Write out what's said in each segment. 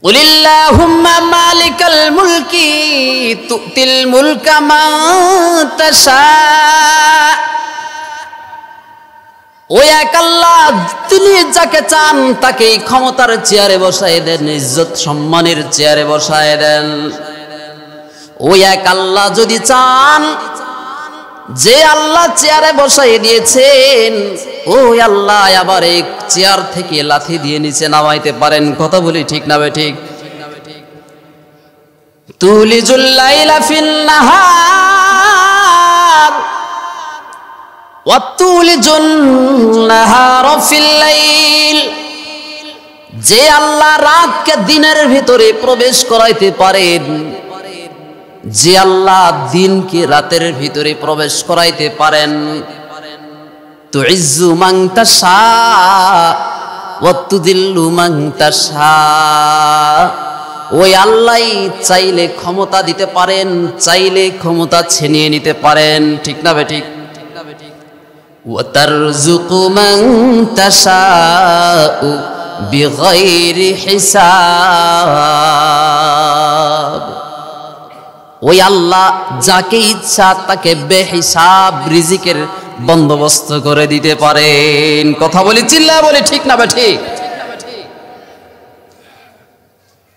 কুলিল্লাহুম্মা মালিকাল মুলকি তুতিল মুলকা মান তাশা। ও এক আল্লাহ, তিনি যাকে চান তাকে ক্ষমতার চেয়ারে বসায় দেন, ইজ্জত সম্মানের চেয়ারে বসায় দেন। ও এক আল্লাহ যদি চান, যে আল্লাহ চেয়ারে বসাই দিয়েছেন, ও আল্লাহ আবার এই চেয়ার থেকে লাথি দিয়ে নিচে নামাইতে পারেন। কথা বলি ঠিক না ঠিক? তুলিজুল লাইলা ফিন নাহার ওয়া তুলিজুন নাহারা ফিল লাইল। যে আল্লাহ রাতকে দিনের ভিতরে প্রবেশ করাইতে পারেন, যে আল্লাহ দিনকে রাতের ভিতরে প্রবেশ করাইতে পারেন, তুইজ্জু মান তাশা ওয়া তুযিল্লু মান তাশা। ওই আল্লাহই চাইলে ক্ষমতা দিতে পারেন, চাইলে ক্ষমতা ছিনিয়ে নিতে পারেন। ঠিক না ঠিক? ওয়া তারযুকু মান তাশাউ বিগাইরি হিসাব। ওই আল্লাহ যাকে ইচ্ছা তাকে বেহিসাব রিজিকের বন্দোবস্ত করে দিতে পারেন। কথা বলি চিল্লা বলি ঠিক না ঠিক?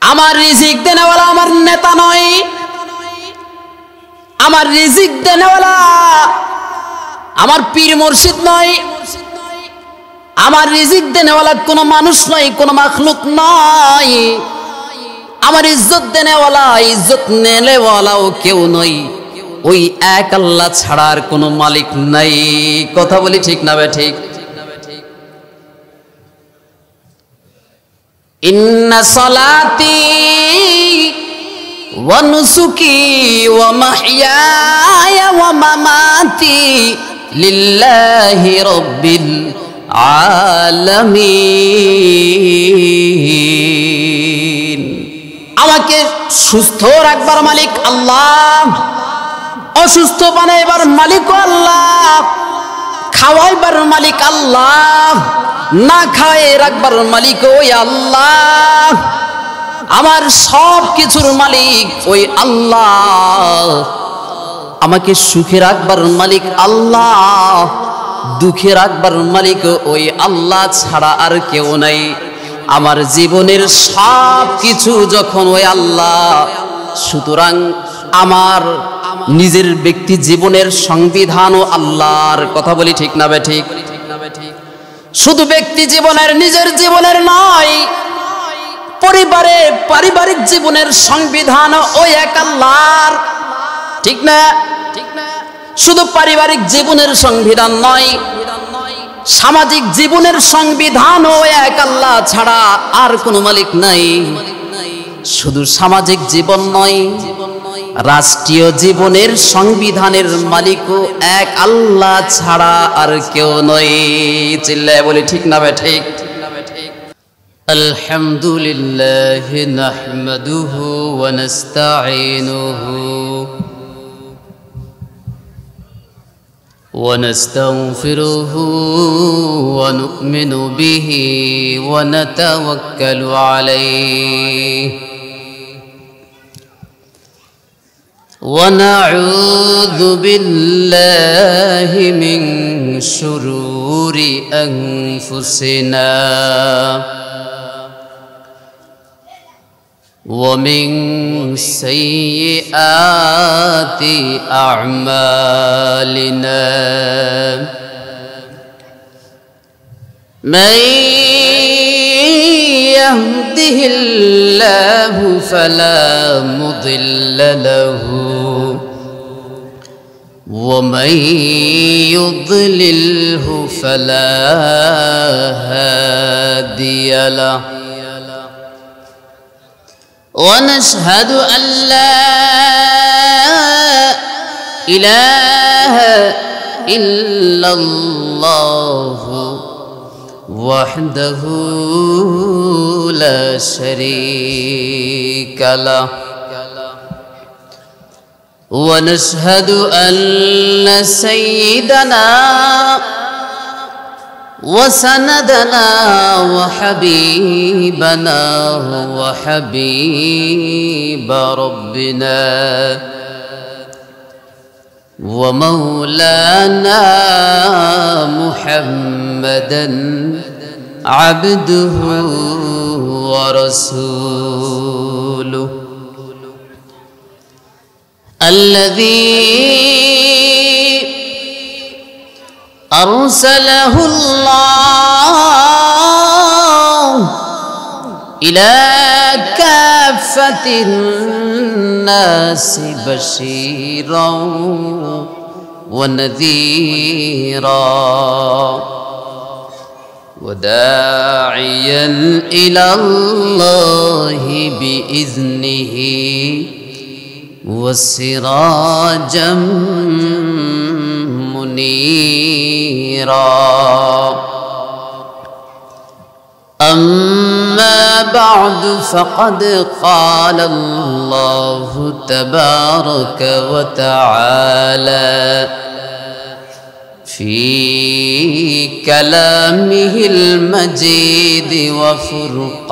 আমার রিজিক দেনেওয়ালা আমার নেতা নয়, আমার রিজিক দেনেওয়ালা আমার পীর মুর্শিদ নয়, আমার রিজিক দেনেওয়ালা কোনো মানুষ নয়, কোনো মাখলুক নয়। আমার ইজ্জত দেনেওয়ালা, ইজ্জত নেলেওয়ালাও কেউ নই, ওই এক আল্লাহ ছাড়া আর কোনো মালিক নাই। কথা বলি ঠিক না ঠিক? ইন্না সলাতি ওয়া নুসুকি ওয়া মাহইয়ায়া ওয়া মামাতি লিল্লাহি রাব্বিল আলামিন। আমাকে সুস্থ রাখবার মালিক আল্লাহ, অসুস্থ বানাইবার মালিক আল্লাহ, খাওয়াইবার মালিক আল্লাহ, না খায় রাখবার মালিক ওই আল্লাহ। আমার সব কিছুর মালিক ওই আল্লাহ। আমাকে সুখে রাখবার মালিক আল্লাহ, দুঃখে রাখবার মালিক ওই আল্লাহ ছাড়া আর কেউ নাই। আমার জীবনের সব কিছু যখন ওই আল্লাহ, সুতরাং আমার নিজের ব্যক্তি জীবনের সংবিধানও আল্লাহর। কথা বলি ঠিক না ঠিক? শুধু ব্যক্তি জীবনের, নিজের জীবনের নয়, পরিবারে পারিবারিক জীবনের সংবিধান ওই এক আল্লাহর। ঠিক না? শুধু পারিবারিক জীবনের সংবিধান নয়, সামাজিক জীবনের সংবিধান ওই এক আল্লাহ ছাড়া আর কোনো মালিক নাই। শুধু সামাজিক জীবন নয়, রাষ্ট্রীয় জীবনের সংবিধানের মালিকও এক আল্লাহ ছাড়া আর কেউ নয়। চিল্লায় বলি ঠিক না ঠিক? আলহামদুলিল্লাহ নাহমাদুহু ওয়া নাস্তাঈনুহু ওয়া নাস্তাগফিরুহু ওয়া নু'মিনু বিহি ওয়া নাতাওয়াক্কালু আলাইহি ونعوذ بالله من شرور أنفسنا ومن سيئات أعمالنا من يهده الله فلا مضل له ومن يضلله فلا هادي له ونشهد أن لا إله إلا الله وحده لا شريك له ونشهد أن سيدنا وسندنا وحبيبنا وحبيب ربنا ومولانا محمدا عبده ورسوله الذي أرسله الله إلى كافة الناس بشيرا ونذيرا وداعيا إلى الله بإذنه وسراجا منيرا أما بعد فقد قال الله تبارك وتعالى في كلامه المجيد وفرقانه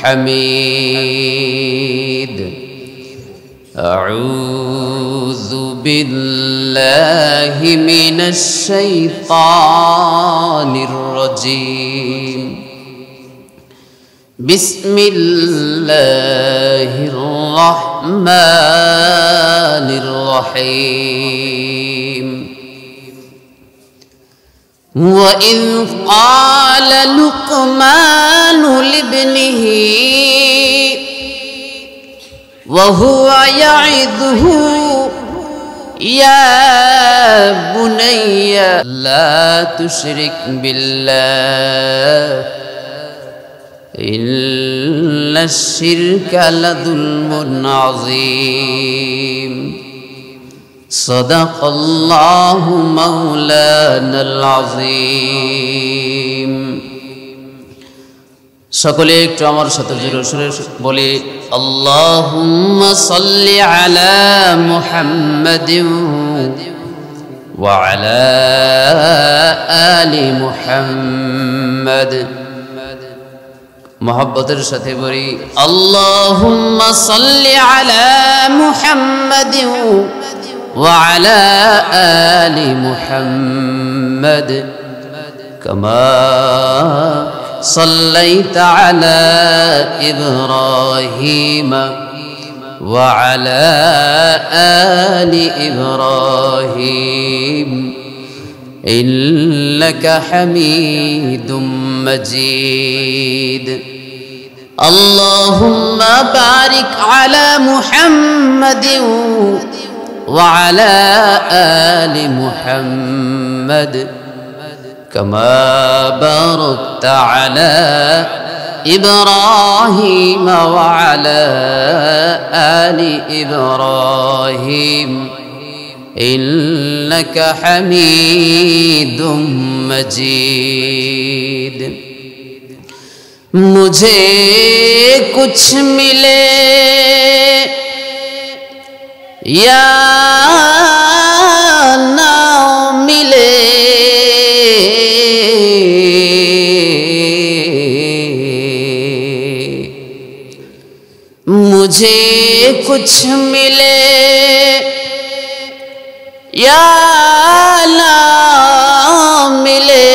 الحميد أعوذ بالله من الشيطان الرجيم بسم الله الرحمن الرحيم وإذ قال لقمان لابنه وهو يعظه يا بني لا تشرك بالله إن الشرك لظلم عظيم صدق الله مولانا العظيم সকলে একটু আমার সাথে জোরে সুরে বলি আল্লাহুম্মা সাল্লি আলা মুহাম্মাদিন ওয়া আলা আলি মুহাম্মাদ মহব্বতের সাথে বলি আল্লাহুম্মা সাল্লি আলা মুহাম্মাদিন ওয়া আলা আলি মুহাম্মাদ কামা صليت على إبراهيم وعلى آل إبراهيم إنك حميد مجيد اللهم بارك على محمد وعلى آل محمد كما باركت على إبراهيم وعلى آل إبراهيم إنك حميد مجيد मुझे कुछ मिले या ना मिले मुझे कुछ मिले या ना मिले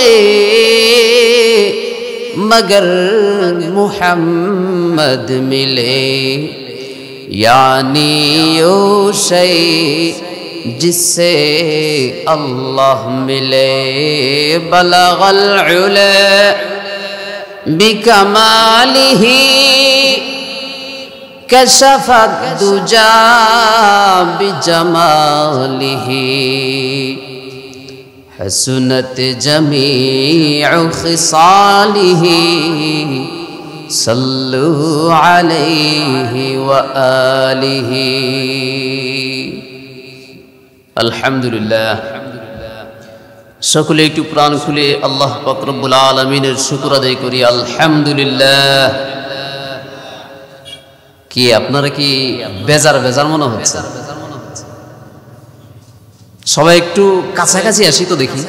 मगर मुहम्मद मिले यानी यो शै जिससे अल्लाह मिले बलगल उला बिकमालिही कशफत दुजा बिजमालिही हसनत जमीउ खिसालिही सल्लु अलैहि व आलिहि अल्हम्दुलिल्लाह সকলে একটু প্রাণ খুলে আল্লাহ পাক রব্বুল আলামিনের শুকর আদায় করি আলহামদুলিল্লাহ। কি আপনারা কি বেজার বেজার মনে হচ্ছে? সবাই একটু কাছাকাছি আসি তো দেখি,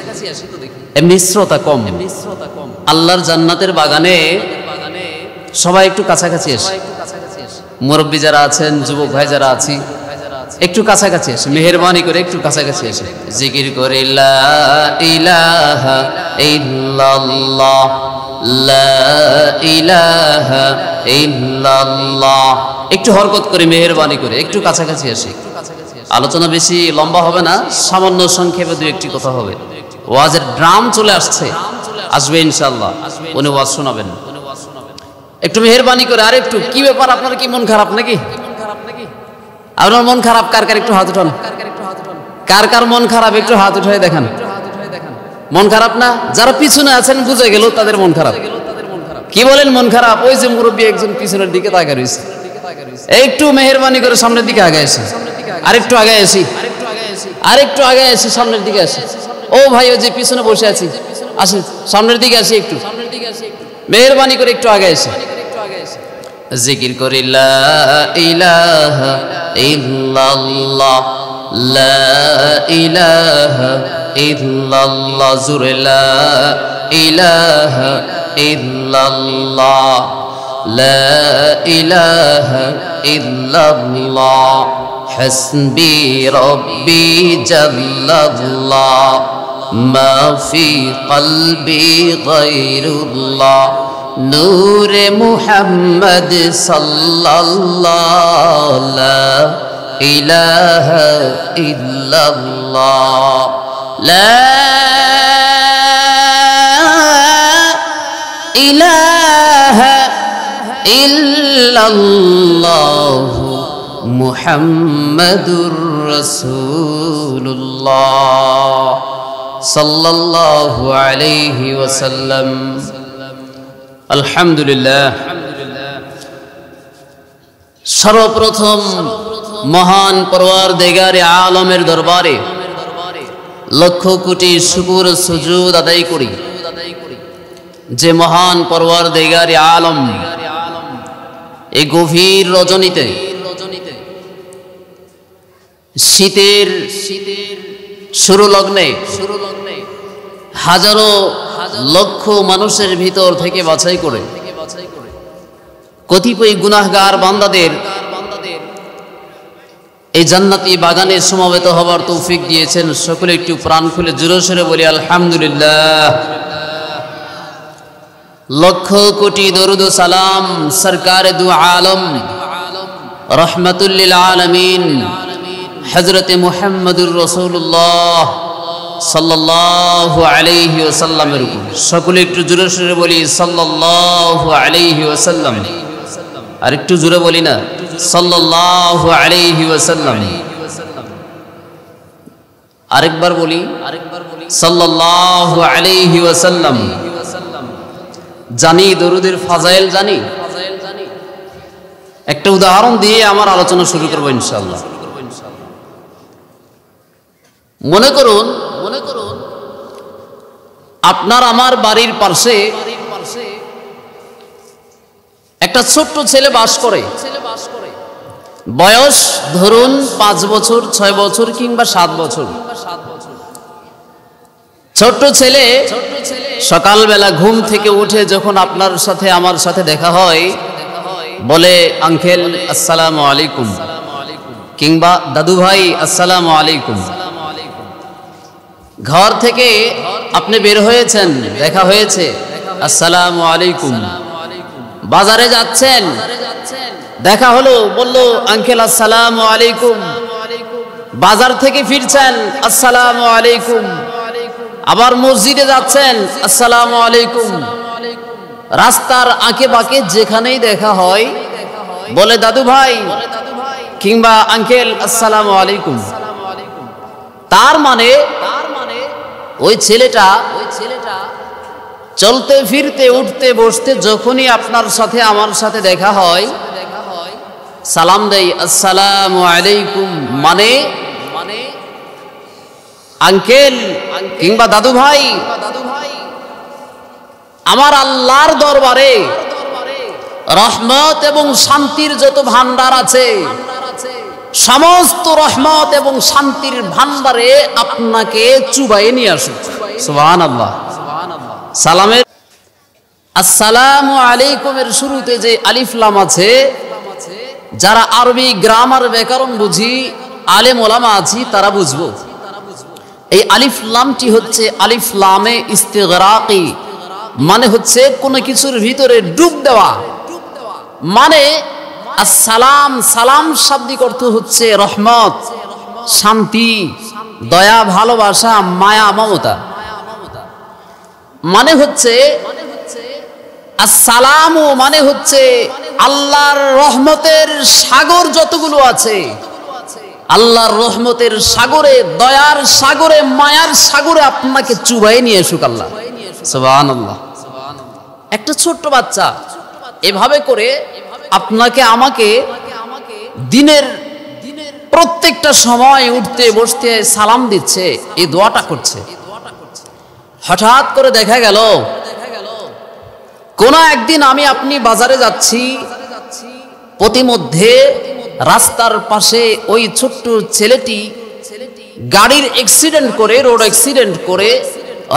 মিশ্রতা কম। আল্লাহর জান্নাতের বাগানে সবাই একটু কাছাকাছি আসি। মুরব্বী যারা আছেন, যুবক ভাই যারা আছি, একটু কাছাকাছি আসে, মেহেরবানি করে একটু কাছাকাছি আসে। জিকির করে লা ইলাহা ইল্লাল্লাহ, লা ইলাহা ইল্লাল্লাহ। একটু হরকত করে, মেহেরবানি করে একটু কাছাকাছি আসে। আলোচনা বেশি লম্বা হবে না, সামান্য সংক্ষেপে দুই একটি কথা হবে। ওয়াজের ড্রাম চলে আসছে, আসবে ইনশাআল্লাহ, উনি ওয়াজ শোনাবেন। একটু মেহেরবানি করে। আর একটু, কি ব্যাপার, আপনার কি মন খারাপ নাকি? আপনার মন খারাপ? কার কার একটু হাত উঠান। কার কার মন খারাপ একটু হাত উঠাই দেখান। মন খারাপ না? যারা পিছনে আছেন বুঝে গেল তাদের মন খারাপ। কি বলেন মন খারাপ? ওই যে মুরব্বী একজন পিছনের দিকে তাকিয়ে রয়েছে। একটু মেহেরবানি করে সামনের দিকে আগে আসি, আরেকটু আগে আসি, আরেকটু আগে আসি, সামনের দিকে আসি। ও ভাই, ও যে পিছনে বসে আছি, আসেন সামনের দিকে আসি, একটু মেহেরবানি করে একটু আগে আসি। জিকির করি লা ইলাহা ইল্লাল্লাহ, লা ইলাহা ইল্লাল্লাহ, জুরে লা ইলাহা ইল্লাল্লাহ, লা ইলাহা ইল্লাল্লাহ, হাসবি রব্বি জাল্লাল্লাহ, মা ফি কলবি গায়রুল্লাহ, নূরে মুহাম্মদ সাল্লাল্লাহু লা ইলাহা ইল্লাল্লাহ, লা ইলাহা ইল্লাল্লাহ, মুহাম্মাদুর রাসূলুল্লাহ সাল্লাল্লাহু আলাইহি ওয়াসাল্লাম। আলহামদুলিল্লাহ। সর্বপ্রথম মহান পরওয়ারদিগারে আলমের দরবারে লক্ষ কোটি শুকর সুজুদ আদায় করি, যে মহান পরওয়ারদিগারে আলম এই গভীর রজনীতে, শীতের শুরু লগ্নে হাজারো লক্ষ মানুষের ভিতর থেকে বাছাই করে কতিপয় গুনাহগার বান্দাদের এই জান্নাতি বাগানে সমবেত হবার তৌফিক দিয়েছেন। সকলে একটু প্রাণ খুলে জোরে সোরে বলি আলহামদুলিল্লাহ। লক্ষ কোটি দরুদ ও সালাম সরকারে দু আলম রহমাতুল লিল আলামিন হযরতে মুহাম্মদুর রাসূলুল্লাহ সাল্লাল্লাহু আলাইহি ওয়াসাল্লামের উপর সকলে একটু জোরে সোরে বলি সাল্লাল্লাহু আলাইহি ওয়াসাল্লাম। আর একটু জোরে বলি না, সাল্লাল্লাহু আলাইহি ওয়াসাল্লাম। আরেকবার বলি, সাল্লাল্লাহু আলাইহি ওয়াসাল্লাম। জানি দরুদের ফাজাইল, জানি। একটা উদাহরণ দিয়ে আমার আলোচনা শুরু করব ইনশাআল্লাহ। মনে করুন আপনার আমার বাড়ির পাশে একটা ছোট্ট ছেলে বাস করে। বয়স ধরুন 5 বছর, 6 বছর কিংবা 7 বছর। ছোট্ট ছেলে সকালবেলা ঘুম থেকে উঠে যখন আপনার সাথে আমার সাথে দেখা হয়, বলে আঙ্কেল আসসালামু আলাইকুম, কিংবা দাদু ভাই আসসালামু আলাইকুম। ঘর থেকে আপনি বের হয়েছেন, দেখা হয়েছে, আসসালামু আলাইকুম। বাজারে যাচ্ছেন, দেখা হলো, বলল আঙ্কেল আসসালামু আলাইকুম। বাজার থেকে ফিরছেন, আসসালামু আলাইকুম। আবার মসজিদে যাচ্ছেন, আসসালামু আলাইকুম। রাস্তার আঁকে বাঁকে যেখানেই দেখা হয়, বলে দাদু ভাই কিংবা আঙ্কেল আসসালামু আলাইকুম। তার মানে ওই ছেলেটা চলতে ফিরতে উঠতে বসতে যখনই আপনার সাথে আমার সাথে দেখা হয়, সালাম দেই আসসালামু আলাইকুম, মানে আঙ্কেল কিংবা দাদু ভাই। আমার আল্লাহর দরবারে রহমত এবং শান্তির যত ভান্ডার আছে সমস্ত রহমত এবং শান্তির ভান্ডারে আপনাকে চুবাইয়ে নিয়ে আসুক। সুবহানাল্লাহ। সালামের আসসালামু আলাইকুমের শুরুতে যে আলিফ লাম আছে, যারা আরবি গ্রামার ব্যাকরণ বুঝি, আলেম ওলামা আছি, তারা বুঝবো এই আলিফ লামটি হচ্ছে আলিফ লামে ইস্তিগরাকি, মানে হচ্ছে কোনো কিছুর ভিতরে ডুব দেওয়া। মানে আসসালাম, সালাম শাব্দিক অর্থ হচ্ছে রহমত, শান্তি, দয়া, ভালোবাসা, মায়া, মমতা। মানে হচ্ছে আসসালামু মানে হচ্ছে আল্লাহর রহমতের সাগর যতগুলো আছে, আল্লাহর রহমতের সাগরে, দয়ার সাগরে, মায়ার সাগরে আপনাকে চুবাইয়ে নিয়ে আসুক আল্লাহ। সুবহানাল্লাহ। একটা ছোট্ট বাচ্চা এভাবে করে আপনাকে আমাকে দিনের প্রত্যেকটা সময় উঠতে বসতে সালাম দিচ্ছে, এই দোয়াটা করছে। হঠাৎ করে দেখা গেল কোন একদিন আমি আপনি বাজারে যাচ্ছি, প্রতিমধ্যে রাস্তার পাশে ওই ছোট্ট ছেলেটি গাড়ির অ্যাক্সিডেন্ট করে, রোড অ্যাক্সিডেন্ট করে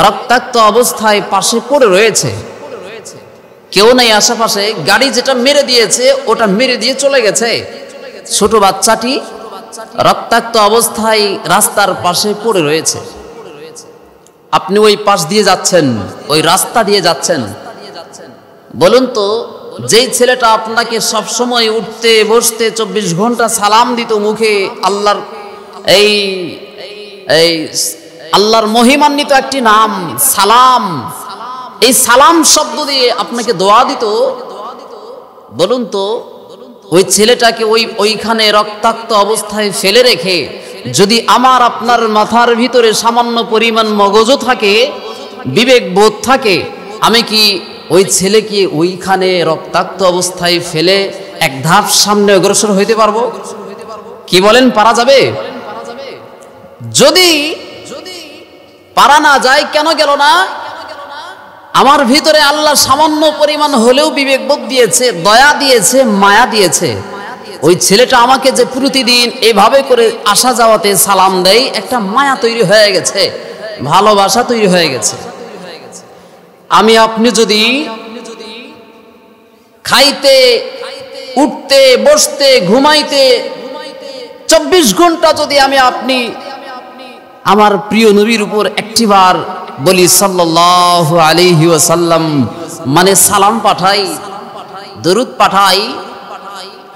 রক্তাক্ত অবস্থায় পাশে পড়ে রয়েছে। কেউ নেই আশেপাশে, গাড়ি যেটা মেরে দিয়েছে ওটা মেরে দিয়ে চলে গেছে। ছোট বাচ্চাটি রক্তাক্ত অবস্থায় রাস্তার পাশে পড়ে রয়েছে। আপনি ওই পাশ দিয়ে যাচ্ছেন, ওই রাস্তা দিয়ে যাচ্ছেন, বলুন তো যেই ছেলেটা আপনাকে সব সময় উঠতে বসতে 24 ঘন্টা সালাম দিত মুখে, আল্লাহর এই আল্লাহর মহিমান্বিত একটি নাম সালাম, এই সালাম শব্দ দিয়ে আপনাকে দোয়া দিত, বলুন তো ওই ছেলেটাকে ওইখানে রক্তাক্ত অবস্থায় ফেলে রেখে যদি আমার আপনার মাথার ভিতরে সামান্য পরিমাণ মগজও থাকে, বিবেক বোধ থাকে, আমি কি ওই ছেলেকে ওইখানে রক্তাক্ত অবস্থায় ফেলে এক ধাপ সামনে অগ্রসর হইতে পারবো? কি বলেন, পারা যাবে? যদি পারা না যায়, কেন গেল না? আমার ভিতরে আল্লাহ সামান্য পরিমাণ হলেও বিবেকবোধ দিয়েছে, দয়া দিয়েছে, মায়া দিয়েছে। ওই ছেলেটা আমাকে যে প্রতিদিন এভাবে করে আসা যাওয়াতে সালাম দেয়, একটা মায়া তৈরি হয়ে গেছে, ভালোবাসা তৈরি হয়ে গেছে। আমি আপনি যদি খাইতে, উঠতে, বসতে, ঘুমাইতে 24 ঘন্টা যদি আমি আপনি আমার প্রিয় নবীর উপর একটিবার বলি সাল্লাল্লাহু আলাইহি ওয়াসাল্লাম, মানে সালাম পাঠাই, দরুদ পাঠাই,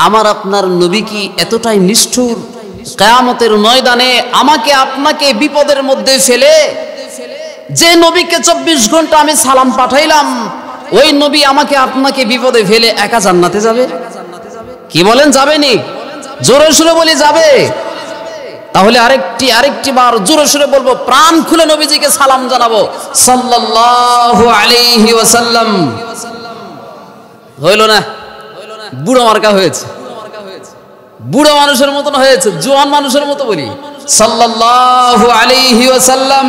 আমার আপনার নবী কি এতটাই নিষ্ঠুর, কিয়ামতের ময়দানে আমাকে আপনাকে বিপদের মধ্যে ফেলে, যে নবীকে 24 ঘন্টা আমি সালাম পাঠাইলাম, ওই নবী আমাকে আপনাকে বিপদে ফেলে একা জান্নাতে যাবে? কি বলেন, যাবেনি? জোরে সুরে বলি যাবে। তাহলে আরেকটি বার জোরে সুরে বলবো, প্রাণ খুলে নবীজিকে সালাম জানাবো সাল্লাল্লাহু আলাইহি ওয়াসাল্লাম। হইল না? বুড়ো মার্কা হয়েছে, বুড়ো মানুষের মতন হয়েছে, জোয়ান মানুষের মতো বলি সাল্লাল্লাহু আলাইহি ওয়াসাল্লাম।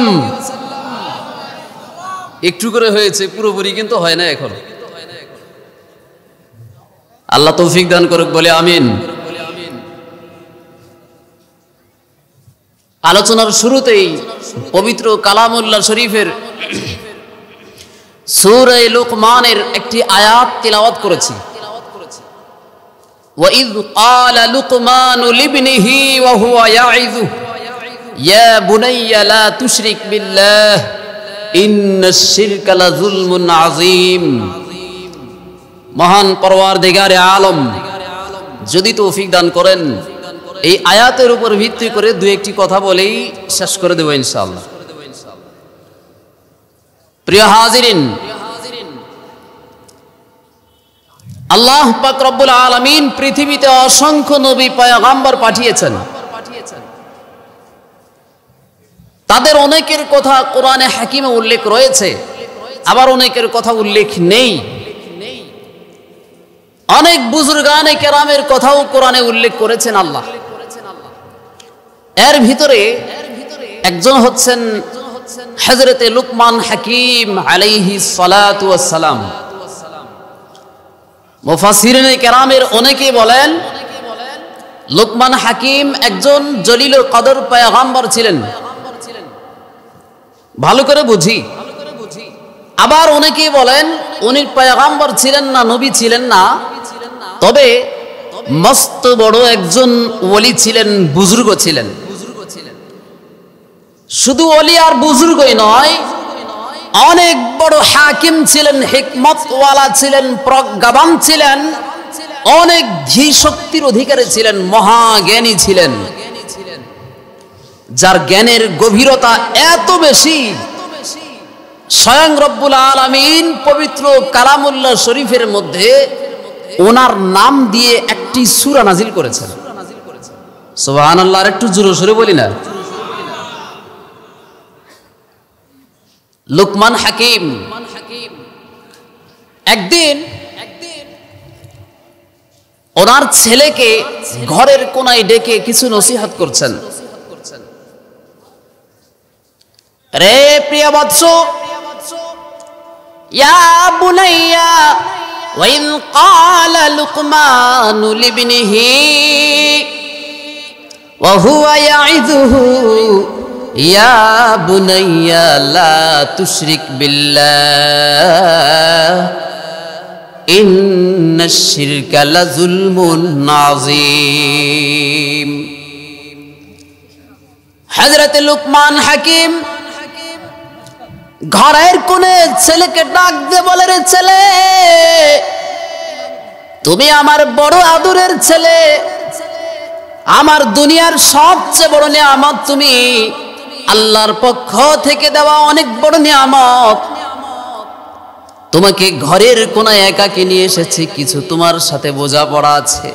একটু করে হয়েছে, পুরোপুরি কিন্তু হয় না এখন। আল্লাহ তৌফিক দান করুক, বলে আমিন। আলোচনার শুরুতেই পবিত্র কালামুল্লাহ শরীফের সূরা লুকমানের একটি আয়াত তিলাওয়াত করেছি। وَإِذْ قَالَ لُقْمَانُ لِابْنِهِ وَهُوَ يَعِظُهُ يَا بُنَيَّ لَا تُشْرِكْ بِاللَّهِ إِنَّ الشِّرْكَ لَظُلْمٌ عَظِيمٌ। মহান পরওয়ারদিগারে আলম যদি তৌফিক দান করেন, এই আয়াতের উপর ভিত্তি করে দু একটি কথা বলেই শেষ করে দেব ইনশাআল্লাহ। প্রিয় হাজিরিন, আল্লাহ পাক রব্বুল আলামিন পৃথিবীতে অসংখ্য নবী পয়গম্বর পাঠিয়েছেন। তাদের অনেকের কথা কোরআনে হাকিমে উল্লেখ রয়েছে, আবার অনেকের কথা উল্লেখ নেই। অনেক বুজুর্গানে কেরামের কথাও কোরআনে উল্লেখ করেছেন আল্লাহ। এর ভিতরে একজন হচ্ছেন হযরতে লুকমান হাকিম আলাইহিস সালাতু ওয়াস সালাম। মুফাসসিরিনে কেরামের অনেকে বলেন লুকমান হাকিম একজন জলিল কদর পয়গম্বর ছিলেন, ভালো করে বুঝি। আবার অনেকে বলেন উনি পয়গম্বর ছিলেন না, নবী ছিলেন না, তবে মস্ত বড় একজন ওলি ছিলেন, বুজুর্গ ছিলেন। শুধু ওলি আর বুজুর্গই নয়, অনেক বড় হাকিম ছিলেন, হিকমতওয়ালা ছিলেন, প্রজ্ঞাবান ছিলেন, অনেক ধী শক্তির অধিকারী ছিলেন, মহাজ্ঞানী ছিলেন, যার জ্ঞানের গভীরতা এত বেশি স্বয়ং রব্বুল আলামিন পবিত্র কালামুল্লাহ শরীফের মধ্যে ওনার নাম দিয়ে একটি সূরা নাজিল করেছেন। সুবহানাল্লাহ, আর একটু জোরে সোরে বলি না। লুকমান হাকিম একদিন ওনার ছেলেকে ঘরের কোনায় ডেকে কিছু নসিহত করছেন। রে প্রিয় বৎস, ইয়া বুনাইয়া ওয়াইন ক্বালা লুকমানু লিবনিহি ওয়া হুয়া ইয়াইযুহু ইয়া বুনাইয়া লা তুশরিক বিল্লাহ ইন্নাশ শিরকা লাযুলমুন আযীম। হযরত লুকমান হাকিম ঘরের কোণে ছেলেকে ডাক দিয়ে বলে, রে ছেলে, তুমি আমার বড় আদরের ছেলে, আমার দুনিয়ার সবচেয়ে বড় নিয়ামত, তুমি আল্লাহর পক্ষ থেকে দেওয়া অনেক বড় নিয়ামত। তোমাকে ঘরের কোণায় একাকী নিয়ে এসেছি, কিছু তোমার সাথে বোঝাপড়া আছে।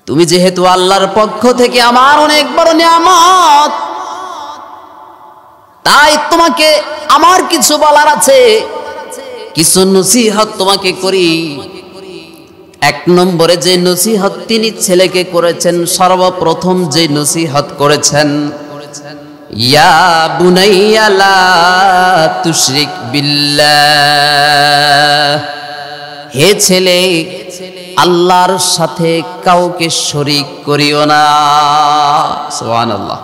তুমি যেহেতু আল্লাহর পক্ষ থেকে আমার অনেক বড় নিয়ামত, তাই তোমাকে আমার কিছু বলার আছে, কিছু নসিহত তোমাকে করি। এক নম্বরে যে নসিহত তিনি ছেলেকে করেছেন, সর্বপ্রথম যে নসিহত করেছেন, ইয়া বুনাইয়া লা তুশরিক বিল্লাহ, হে ছেলে, আল্লাহর সাথে কাউকে শরীক করিও না। সুবহানাল্লাহ,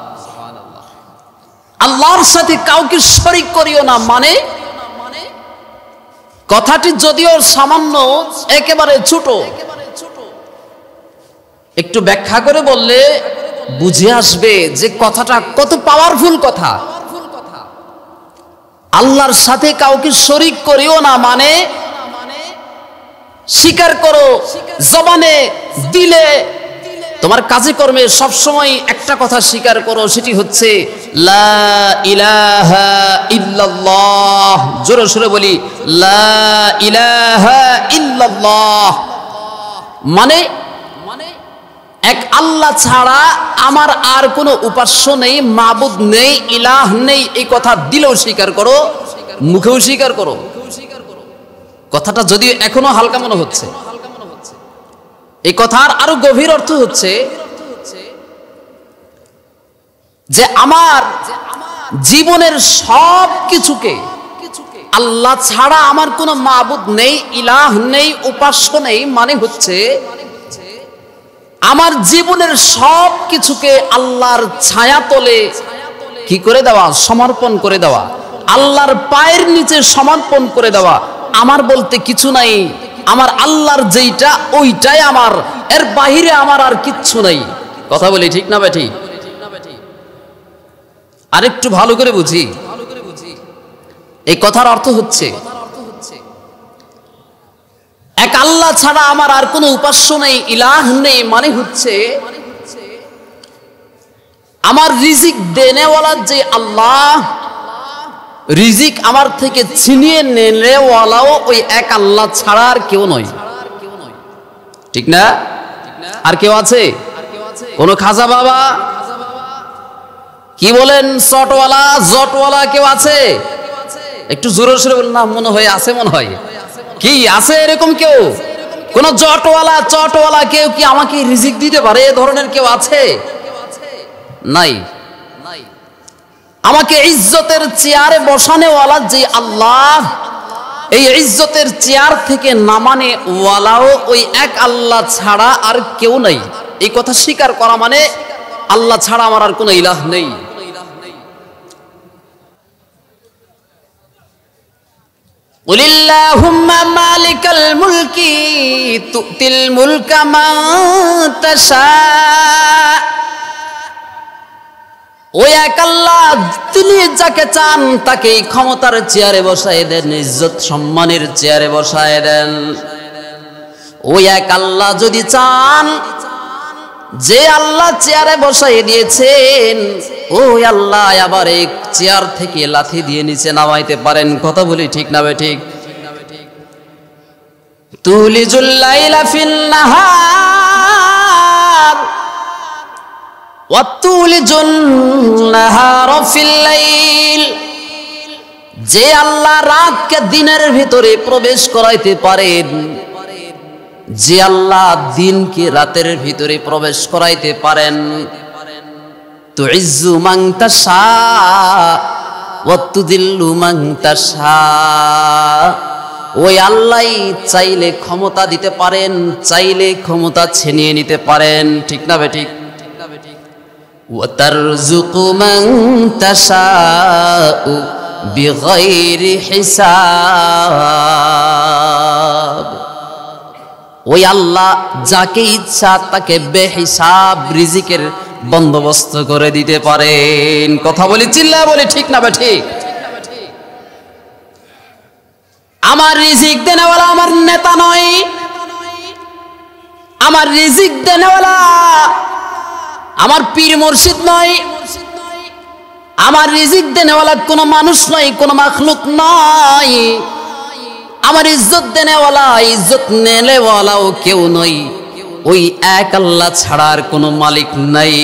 আল্লাহর সাথে কাউকে শরীক করিও না মানে, কথাটি যদিও সামান্য একেবারে ছোট, একটু ব্যাখ্যা করে বললে বুঝে আসবে যে কথাটা কত পাওয়ারফুল কথা। আল্লাহর সাথে কাউকে শরীক করিও না মানে স্বীকার করো, জবানে, দিলে, তোমার কাজে কর্মে সবসময় একটা কথা স্বীকার করো, সেটি হচ্ছে লা ইলাহা ইল্লাল্লাহ। জোরে সোরে বলি, লা ইলাহা ইল্লাল্লাহ, মানে এক আল্লাহ ছাড়া আমার আর কোনো উপাস্য নেই, মাবুদ নেই, ইলাহ নেই। এই কথা দিলেও স্বীকার করো, মুখেও স্বীকার করো। কথাটা যদিও এখনো হালকা মনে হচ্ছে, এই কথার আরো গভীর অর্থ হচ্ছে যে আমার জীবনের সব কিছুকে আল্লাহ ছাড়া আমার কোনো মাবুদ নেই, ইলাহ নেই, উপাস্য নেই, মানে হচ্ছে আমার জীবনের সব কিছুকে আল্লাহর ছায়াতলে কি করে দেওয়া, সমর্পণ করে দেওয়া, আল্লাহর পায়ের নিচে সমর্পণ করে দেওয়া। আমার বলতে কিছু নাই, আমার আল্লাহর যেইটা ওইটাই আমার, এর বাহিরে আমার আর কিচ্ছু নাই। কথা বলি ঠিক না বেঠি? আরেকটু ভালো করে বুঝি, এই কথার অর্থ হচ্ছে এক আল্লাহ ছাড়া আমার আর কোনো উপাস্য নেই, ইলাহ নেই, মানে হচ্ছে আমার রিজিক দেনেওয়ালা যে আল্লাহ, রিজিক আমার থেকে ছিনিয়ে নেওয়ালাও ওই এক আল্লাহ ছাড়া আর কেউ নয়। ঠিক না? আর কেউ আছে? কোন খাজা বাবা, কি বলেন, চটওয়ালা, জটওয়ালা কেউ আছে? একটু জোরে সোরে বলেন না, মনে হয় আছে, মনে হয়। কি আছে এরকম কেউ? কোন জটওয়ালা, চটওয়ালা কেউ কি আমাকে রিজিক দিতে পারে? এ ধরনের কেউ আছে? নাই। আমাকে ইজ্জতের চেয়ারে বসানেওয়ালা যে আল্লাহ, এই ইজ্জতের চেয়ার থেকে নামানে ওয়ালাও ওই এক আল্লাহ ছাড়া আর কেউ নাই। এই কথা স্বীকার করা মানে আল্লাহ ছাড়া আমার আর কোনো ইলাহ নেই। কুলিল্লাহুম্মা মালিকাল মুলকি তুতিল মুলকা মান তাশা। ওই এক আল্লাহ, তিনি যাকে চান তাকে ক্ষমতার চেয়ারে বসায় দেন, ইজ্জত সম্মানের চেয়ারে বসায় দেন। ওই এক আল্লাহ যদি চান, যে আল্লাহ চেয়ারে বসায় দিয়েছেন, ওই আল্লাহ আবার এই চেয়ার থেকে লাথি দিয়ে নিচে নামাইতে পারেন। কথা বলি ঠিক না বে ঠিক? তুলিজুল লাইলা ফিন নাহার ওয়া তুলিজুন নাহারা ফিল লাইল। যে আল্লাহ রাতকে দিনের ভিতরে প্রবেশ করাইতে পারেন, যে আল্লাহ দিনকে রাতের ভিতরে প্রবেশ করাইতে পারেন, তুইজ্জু মান তাশা ওয়া তুযিল্লু মান তাশা। ওই আল্লাহ চাইলে ক্ষমতা দিতে পারেন, চাইলে ক্ষমতা ছিনিয়ে নিতে পারেন। ঠিক না বে ঠিক? ওয়া তারযুকু মান তাশাউ বিগাইরি হিসাব। ওই আল্লাহ যাকে ইচ্ছা তাকে বেহিসাব রিজিকের বন্দোবস্ত করে দিতে পারেন। কথা বলি চিল্লায় বলি ঠিক না বে ঠিক? আমার রিজিক দেনেওয়ালা আমার নেতা নয়, আমার রিজিক দেনেওয়ালা আমার পীর মুর্শিদ নয়, আমার রিজিক দেনেওয়ালা কোনো মানুষ নয়, কোনো মাখলুক নয়। আমার ইজ্জত দেনেওয়ালা, ইজ্জত নেনেওয়ালাও কেউ নয়, ওই এক আল্লাহ ছাড়া আর কোনো মালিক নাই।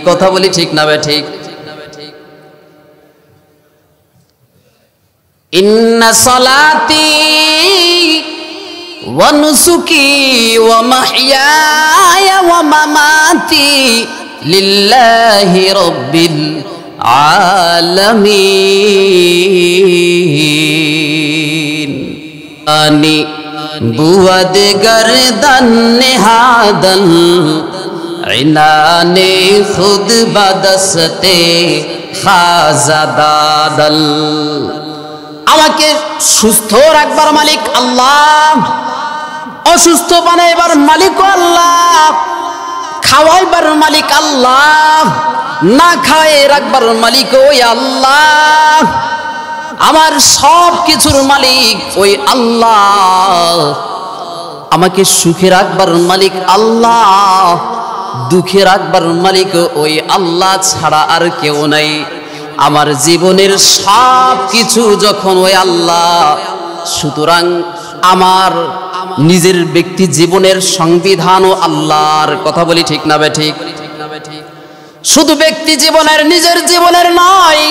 কথা বলি ঠিক না বে ঠিক? ইন্না সালাতি ওয়া নুসুকি ওয়া মাহইয়ায়া ওয়া মামাতি লিল্লাহি রাব্বিল আলামিন। আনি বুয়াদ গরদন নিহাদল ইনানে খুদ বাদসতে খাজাদাদল। আমাকে সুস্থ রাখবার মালিক আল্লাহ, অসুস্থ বানাইবার মালিক আল্লাহ, খাওয়াইবার মালিক আল্লাহ, না খাওয়াই রাখবার মালিক ওই আল্লাহ। আমার সব কিছুর মালিক ওই আল্লাহ। আমাকে সুখে রাখবার মালিক আল্লাহ, দুঃখে রাখবার মালিক ওই আল্লাহ ছাড়া আর কেউ নাই। আমার জীবনের সব কিছু যখন ওই আল্লাহ, সুতরাং আমার নিজের ব্যক্তি জীবনের সংবিধানও আল্লাহর। কথা বলি ঠিক না বে ঠিক? শুধু ব্যক্তি জীবনের, নিজের জীবনের নয়,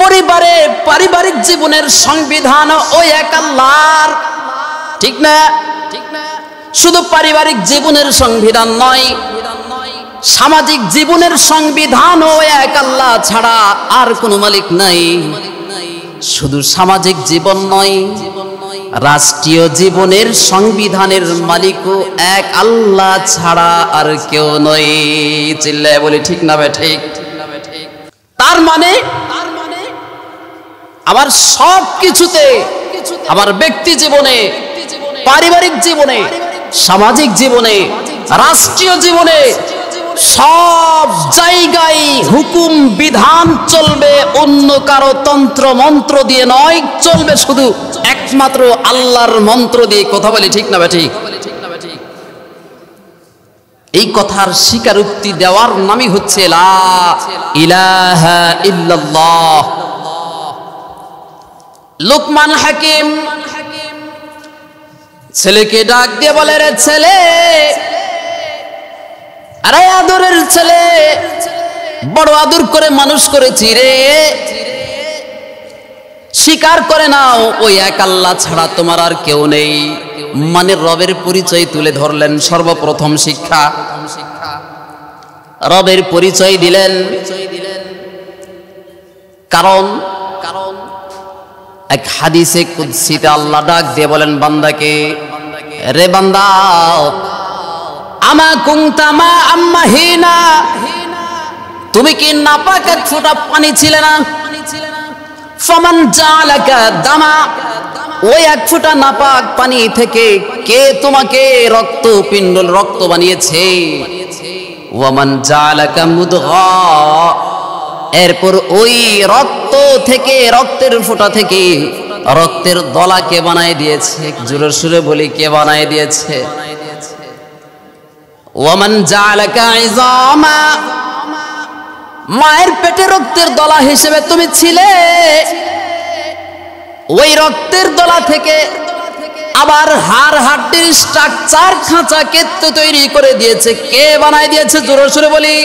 পরিবারের পারিবারিক জীবনের সংবিধান ওই এক আল্লাহর। ঠিক না? শুধু পারিবারিক জীবনের সংবিধান নয়, সামাজিক জীবনের সংবিধান ও এক আল্লাহ ছাড়া আর কোনো মালিক নাই। শুধু সামাজিক জীবন নয়, রাষ্ট্রীয় জীবনের সংবিধানের মালিকও এক আল্লাহ ছাড়া আর কেউ নয়। চিল্লায় বলি ঠিক না বে ঠিক? তার মানে আমার সব কিছুতে, আমার ব্যক্তি জীবনে, পারিবারিক জীবনে, সামাজিক জীবনে, রাষ্ট্রীয় জীবনে, সব জায়গায় হুকুম বিধান চলবে অন্য কারো তন্ত্র মন্ত্র দিয়ে নয়, চলবে শুধু একমাত্র আল্লাহর মন্ত্র দিয়ে। কথা বলি ঠিক না বে ঠিক? এই কথার স্বীকারোক্তি দেওয়ার নামই হচ্ছে লা ইলাহা ইল্লাল্লাহ। লুকমান হাকিম ছেলেকে ডাক দিয়ে বলে, রে ছেলে, আরে আদরের ছেলে, বড় আদর করে মানুষ করেছি রে, স্বীকার করে নাও ওই এক আল্লাহ ছাড়া তোমার আর কেউ নেই। মানে রবের পরিচয় তুলে ধরলেন। সর্বপ্রথম শিক্ষা, রবের পরিচয় দিলেন। কারণ এক হাদিসে কুদসিতে আল্লাহ ডাক দিয়ে বলেন বান্দাকে, রে বান্দা, আমা কুনতা মা আম্মাহিনা, তুমি কি নাপাক এক ফোঁটা পানি ছিলে না? ফামান জালাকা দামা, ওই এক ফোঁটা নাপাক পানি থেকে কে তোমাকে রক্ত বানিয়েছে? ওয়ামান জালাকা মুদগা, এরপর ওই রক্ত থেকে, রক্তের ফোঁটা থেকে রক্তের দলাকে বানায় দিয়েছে। জোরে সুরে বলি, কে বানায় দিয়েছে? ওয়ামান জালাকা ইজামা, মায়ের পেটে রক্তের দলা হিসেবে তুমি ছিলে, ওই রক্তের দলা থেকে আবার হাড় হাড্ডির স্ট্রাকচার খাঁচা কে তৈরি করে দিয়েছে? কে বানায় দিয়েছে? জোরে সুরে বলি।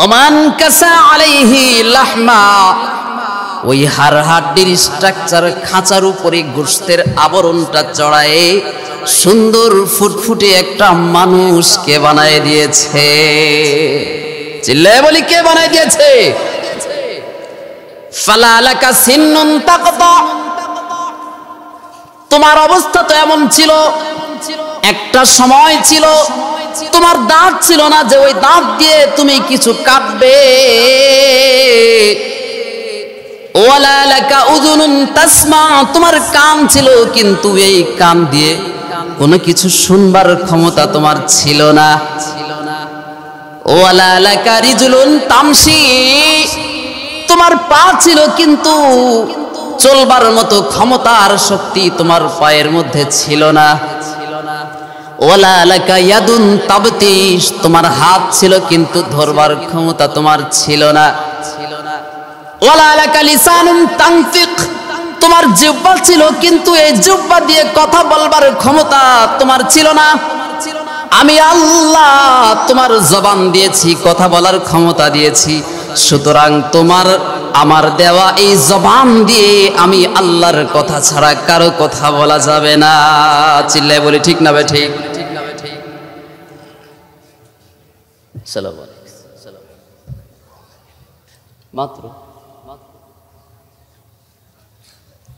ওমান কাসা আলাইহি লাহমা, ওই হাড় হাড্ডির স্ট্রাকচার খাঁচার উপরে গোশতের আবরণটা চড়ায় সুন্দর ফুটফুটে একটা মানুষকে বানায় দিয়েছে। চিল্লায়ে বলি, কে বানায় দিয়েছে? ফালালাকা সিন্নুন তাকতা, তোমার অবস্থা তো এমন ছিল, একটা সময় ছিল তোমার দাঁত ছিল না যে ওই দাঁত দিয়ে তুমি কিছু কাটবে। ওয়ালা লাকা উযুনুন তাসমা, তোমার কান ছিল কিন্তু এই কান দিয়ে কোনো কিছু শুনবার ক্ষমতা তোমার ছিল না। ওয়ালা লাকা রিজুলুন তামশি, তোমার পা ছিল কিন্তু চলবার মতো ক্ষমতা আর শক্তি তোমার পায়ের মধ্যে ছিল না। ওয়ালা লাকা ইয়াদুন তাবতিশ, তোমার হাত ছিল কিন্তু ধরবার ক্ষমতা তোমার ছিল না। ওয়ালা লাকা লিসানুন তানতিক, তোমার জিহ্বা ছিল কিন্তু এই জিহ্বা দিয়ে কথা বলবার ক্ষমতা তোমার ছিল না। আমি আল্লাহ তোমার জবান দিয়েছি, কথা বলার ক্ষমতা দিয়েছি, সুতরাং তোমার আমার দেওয়া এই জবান দিয়ে আমি আল্লাহর কথা ছাড়া কারো কথা বলা যাবে না। চিল্লায় বলি, ঠিক না বে ঠিক? মাত্র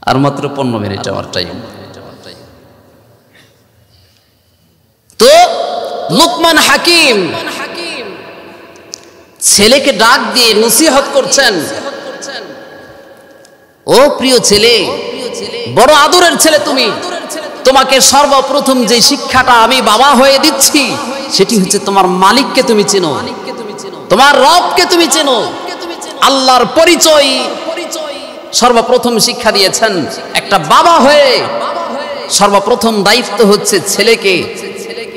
আর মাত্র 15 মিনিট আমার টাইম। তো লুকমান হাকিম ছেলেকে ডাক দিয়ে নসিহত করছেন, ও প্রিয় ছেলে, বড় আদরের ছেলে তুমি, তোমাকে সর্বপ্রথম যে শিক্ষাটা আমি বাবা হয়ে দিচ্ছি সেটি হচ্ছে তোমার মালিককে তুমি চেনো, তোমার রবকে তুমি চেনো। আল্লাহর পরিচয় সর্বপ্রথম শিক্ষা দিয়েছেন। একটা বাবা হয়ে সর্বপ্রথম দায়িত্ব হচ্ছে ছেলেকে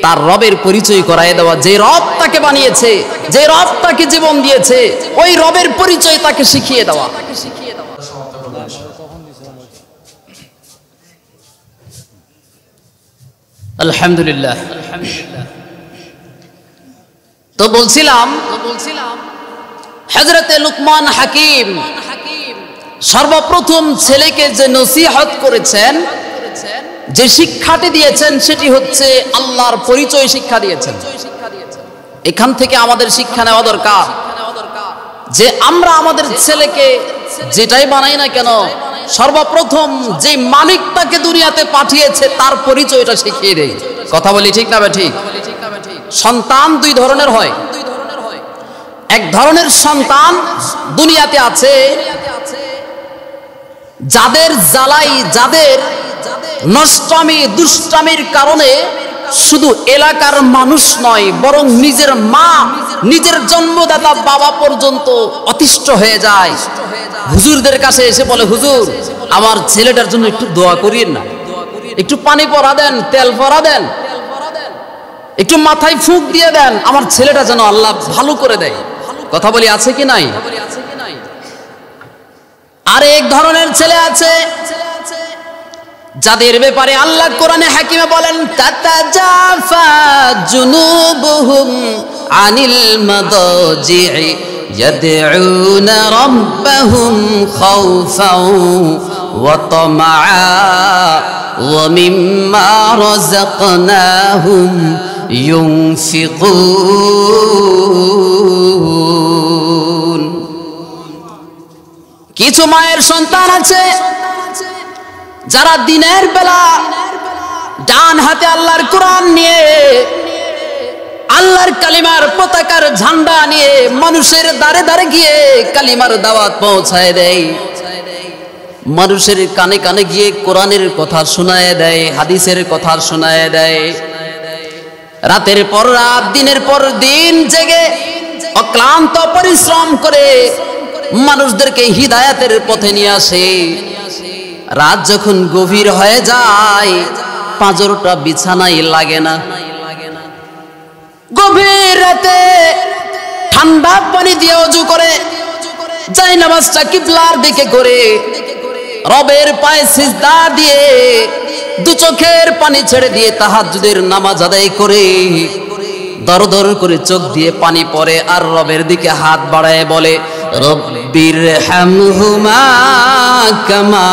তার রবের পরিচয় করায় দেওয়া। যে রব তাকে বানিয়েছে, যে রব তাকে জীবন দিয়েছে, ওই রবের পরিচয় তাকে শিখিয়ে দেওয়া। আলহামদুলিল্লাহ। তো বলছিলাম হযরতে লুকমান হাকিম সর্বপ্রথম ছেলেকে যে নসিহত করেছেন, যে শিক্ষাটি দিয়েছেন সেটি হচ্ছে আল্লাহর পরিচয় শিক্ষা দিয়েছেন। এখান থেকে আমাদের শিক্ষা নেওয়া দরকার যে আমরা আমাদের ছেলেকে যেটাই বানাই না কেন, সর্বপ্রথম যে মালিক তাকে দুনিয়াতে পাঠিয়েছে তার পরিচয়টা শিখিয়ে দেই। কথা বলি, ঠিক না ঠিক? সন্তান দুই ধরনের হয়। এক ধরনের সন্তান দুনিয়াতে আছে যাদের জ্বালাই, যাদের নষ্টামি দুষ্টামির কারণে শুধু এলাকার মানুষ নয় বরং নিজের মা, নিজের জন্মদাতা বাবা পর্যন্ত অতিষ্ঠ হয়ে যায়। হুজুরদের কাছে এসে বলে, হুজুর আমার ছেলেটার জন্য একটু দোয়া করিয়েন না, একটু পানি পরা দেন, তেল পরা দেন, একটু মাথায় ফুঁক দিয়ে দেন, আমার ছেলেটা যেন আল্লাহ ভালো করে দেয়। কথা বলি, আছে কি নাই? আর এক ধরনের ছেলে আছে যাদের ব্যাপারে আল্লাহ কোরআনে হাকিমে বলেন, তাতাজাফা জুনুবুহুম আনিল মাদাজি'i ইয়াদউনা রাব্বাহুম খাওফাও ওয়া তামাআ ওয়া মিম্মা রাযাকনাহুম ইউনফিকুন। কিছু মায়ের সন্তান আছে যারা দিনের বেলা ডান হাতে আল্লাহর কোরআন নিয়ে, আল্লাহর কালিমার পতাকার ঝান্ডা নিয়ে মানুষের দাঁড়ে দাঁড়ে গিয়ে কালিমার দাওয়াত পৌঁছায় দেয়, মানুষের কানে কানে গিয়ে কোরআনের কথা শোনায় দেয়, হাদিসের কথা শোনায় দেয়। রাতের পর রাত, দিনের পর দিন জেগে অক্লান্ত পরিশ্রম করে মানুষদেরকে হিদায়াতের পথে নিয়ে আসে। রাত যখন গভীর হয়ে যায়, পাঁজরটা বিছানায় লাগে না। গভীর রাতে ঠান্ডা পানি দিয়ে ওযু করে জায়নামাজটা কিবলার দিকে করে রবের পায়ে সিজদা দিয়ে দু চোখের পানি ছেড়ে দিয়ে তাহাজ্জুদের নামাজ আদায় করে দর দর করে চোখ দিয়ে পানি পড়ে আর রবের দিকে হাত বাড়ায় বলে, রব্বির হামহুমা কামা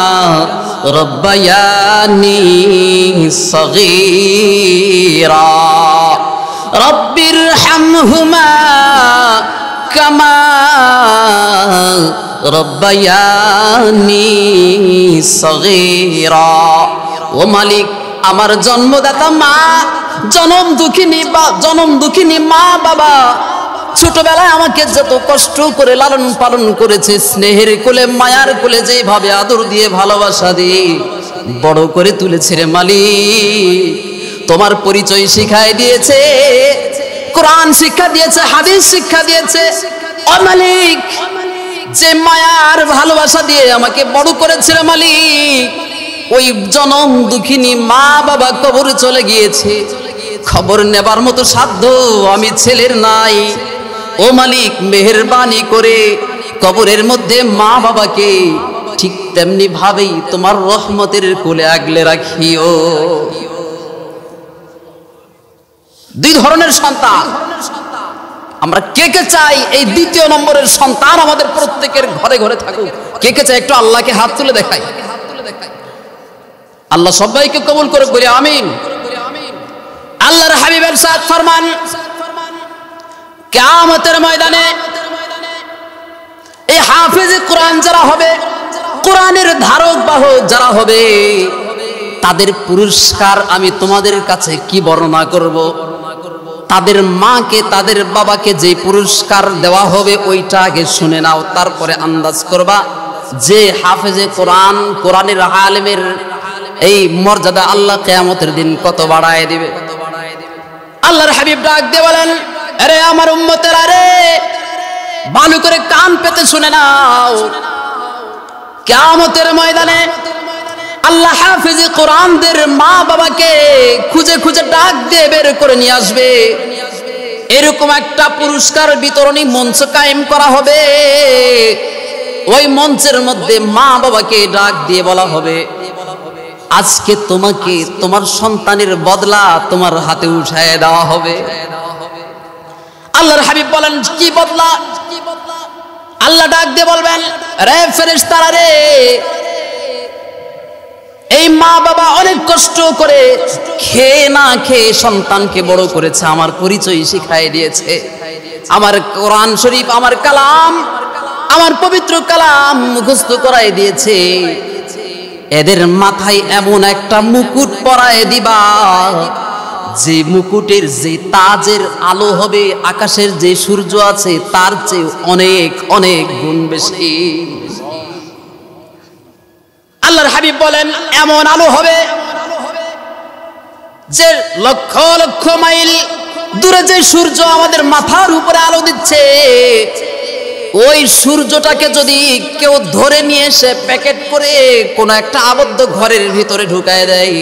রব্বায়ানি সগীরা, রব্বির হামহুমা কামা রব্বায়ানি সগীরা। ও মালিক, আমার জন্মদাতা মা, জনম দুঃখিনী মা বাবা ছোটবেলায় আমাকে যত কষ্ট করে লালন পালন করেছে, স্নেহের কোলে মায়ার কোলে যেভাবে আদর দিয়ে ভালোবাসা দিয়ে বড় করে তুলেছে রে মালিক, তোমার পরিচয় শিখায় দিয়েছে, কোরআন শিক্ষা দিয়েছে, হাদিস শিক্ষা দিয়েছে। ও মালিক, যে মায়ার ভালোবাসা দিয়ে আমাকে বড় করেছে রে মালিক, ওই জনম দুঃখিনী মা বাবা কবরে চলে গিয়েছে, খবর নেবার মতো সাধ্য আমি ছেলের নাই। ও মালিক, মেহেরবানি করে কবরের মধ্যে মা বাবাকে ঠিক তেমনি ভাবেই তোমার রহমতের কোলে আগলে রাখিও। দুই ধরনের সন্তান আমরা কে কে চাই এই দ্বিতীয় নম্বরের সন্তান আমাদের প্রত্যেকের ঘরে ঘরে থাকুক? কে কে চাই একটু আল্লাহকে হাত তুলে দেখাই। আল্লাহ সবাইকে কবুল করে বলি আমিন। আল্লাহর হাবিব ইরশাদ ফরমান, কিয়ামতের ময়দানে এই হাফেজে কোরআন যারা হবে, কোরআনের ধারক বাহক যারা হবে, তাদের পুরস্কার আমি তোমাদের কাছে কি বর্ণনা করব? তাদের মাকে, তাদের বাবাকে যে পুরস্কার দেওয়া হবে ওইটা আগে শুনে নাও, তারপরে আন্দাজ করবা যে হাফেজে কোরআন, কোরআনের আলেমের এই মর্যাদা আল্লাহ কিয়ামতের দিন কত বাড়ায় দিবে। আল্লাহর হাবিব ডাক দিয়ে বলেন, আরে আমার উম্মতেরা রে, ভালো করে কান পেতে শুনে নাও, কিয়ামতের ময়দানে আল্লাহ হাফেজে কোরআনদের মা বাবাকে খুঁজে খুঁজে ডাক দিয়ে বের করে নিয়ে আসবে। এরকম একটা পুরস্কার বিতরণী মঞ্চ কায়েম করা হবে। ওই মঞ্চের মধ্যে মা বাবাকে ডাক দিয়ে বলা হবে, আজকে তোমাকে তোমার সন্তানের বদলা তোমার হাতে উঠায় দেওয়া হবে। আল্লাহর হাবিব বলেন, কি বদলা? আল্লাহ ডাক দিয়ে বলবেন, রে ফেরেশতারা রে, এই মা বাবা অনেক কষ্ট করে খেয়ে না খেয়ে সন্তানকে বড় করেছে, আমার পরিচয় শিখাই দিয়েছে, আমার কোরআন শরীফ, আমার কালাম, আমার পবিত্র কালাম মুখস্থ করাই দিয়েছে। এদের মাথায় এমন একটা মুকুট পরায় দিবা, যে মুকুটের যে তাজের আলো হবে আকাশের যে সূর্য আছে তার চেয়ে অনেক অনেক গুণ বেশি। আল্লাহর হাবিব বলেন, এমন আলো হবে যে লক্ষ লক্ষ মাইল দূরে যে সূর্য আমাদের মাথার উপরে আলো দিচ্ছে, ওই সূর্যটাকে যদি কেউ ধরে নিয়ে এসে প্যাকেট করে কোন একটা আবদ্ধ ঘরের ভিতরে ঢুকায় দেয়,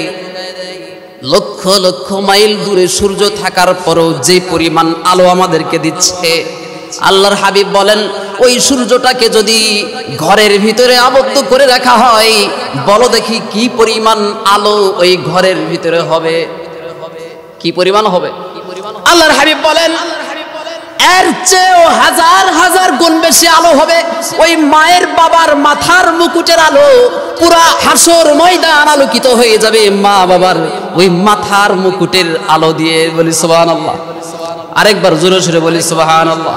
লক্ষ লক্ষ মাইল দূরে সূর্য থাকার পরও যে পরিমাণ আলো আমাদেরকে দিচ্ছে, আল্লাহর হাবিব বলেন, ওই সূর্যটাকে যদি ঘরের ভিতরে আবদ্ধ করে রাখা হয়, বলো দেখি কি পরিমাণ আলো ওই ঘরের ভিতরে হবে? কি পরিমাণ হবে? আল্লাহর হাবিব বলেন, এর চেয়েও হাজার হাজার গুণ বেশি আলো হবে ওই মায়ের বাবার মাথার মুকুটের আলো। পুরা হাসর ময়দান আলোকিত হয়ে যাবে মা বাবার ওই মাথার মুকুটের আলো দিয়ে। বলি সুবহানাল্লাহ। আরেকবার জোরে জোরে বলি সুবহানাল্লাহ।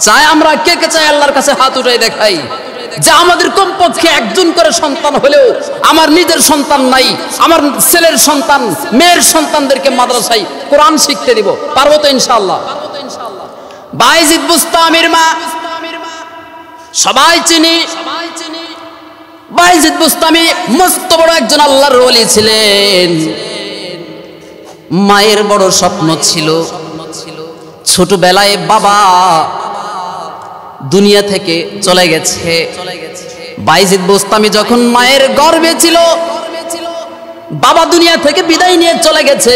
চাই আমরা কে কে চাই আল্লাহর কাছে হাত উঠাই দেখাই, যে আমাদের কমপক্ষে একজন করে সন্তান হলেও আমার নিজের সন্তান নাই, আমার ছেলের সন্তান মেয়ের সন্তানদেরকে মাদ্রাসায় কোরআন শিখতে দিব। পারবো তো ইনশাআল্লাহ? বাইজিদ বুস্তামির মা সবাই চিনি। বাইজিদ বুস্তামি মস্ত বড় একজন আল্লাহর ওলি ছিলেন। মায়ের বড় স্বপ্ন ছিল, ছোটবেলায় বাবা দুনিয়া থেকে চলে গেছে। বাইজিদ বুস্তামি যখন মায়ের গর্ভে ছিল, বাবা দুনিয়া থেকে বিদায় নিয়ে চলে গেছে।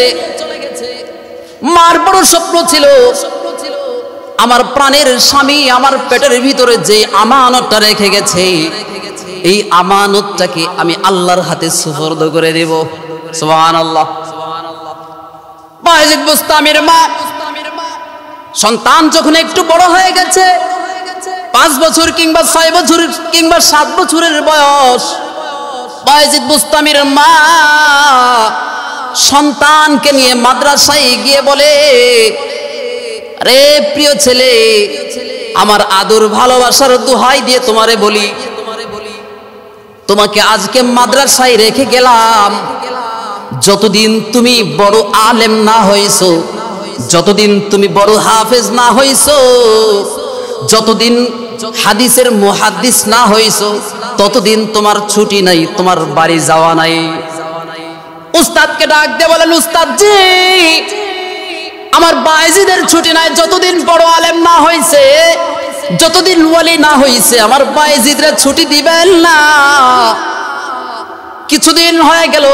মার বড় স্বপ্ন ছিল, আমার প্রাণের স্বামী আমার পেটের ভিতরে যে আমানতটা রেখে গেছে, এই আমানতটাকে আমি আল্লাহর হাতে সুপর্দ করে দেব। সুবহানাল্লাহ। বাইজিদ বুস্তামির মা সন্তান যখন একটু বড় হয়ে গেছে, 5 বছর কিংবা 6 বছর কিংবা 7 বছরের বয়স, বাইজিদ বুস্তামির মা সন্তানকে নিয়ে মাদ্রাসায় গিয়ে বলে, আরে প্রিয় ছেলে, আমার আদর ভালোবাসার দোহাই দিয়ে তোমারে বলি, তোমাকে আজকে মাদ্রাসায় রেখে গেলাম, যতদিন তুমি বড় আলেম না হইছো, যতদিন তুমি বড় হাফেজ না হইছো, যতদিন হাদিসের মুহাদ্দিস না হইছো, ততদিন তোমার ছুটি নাই, তোমার বাড়ি যাওয়া নাই। উস্তাদকে ডাক দিয়ে বলেন, উস্তাদ জি, আমার বাইজিদের ছুটি নাই, যতদিন বড় আলেম না হইছে, যতদিন ওয়ালি না হইছে, আমার বাইজিদের ছুটি দিবেন না? কিছুদিন হয়ে গেল,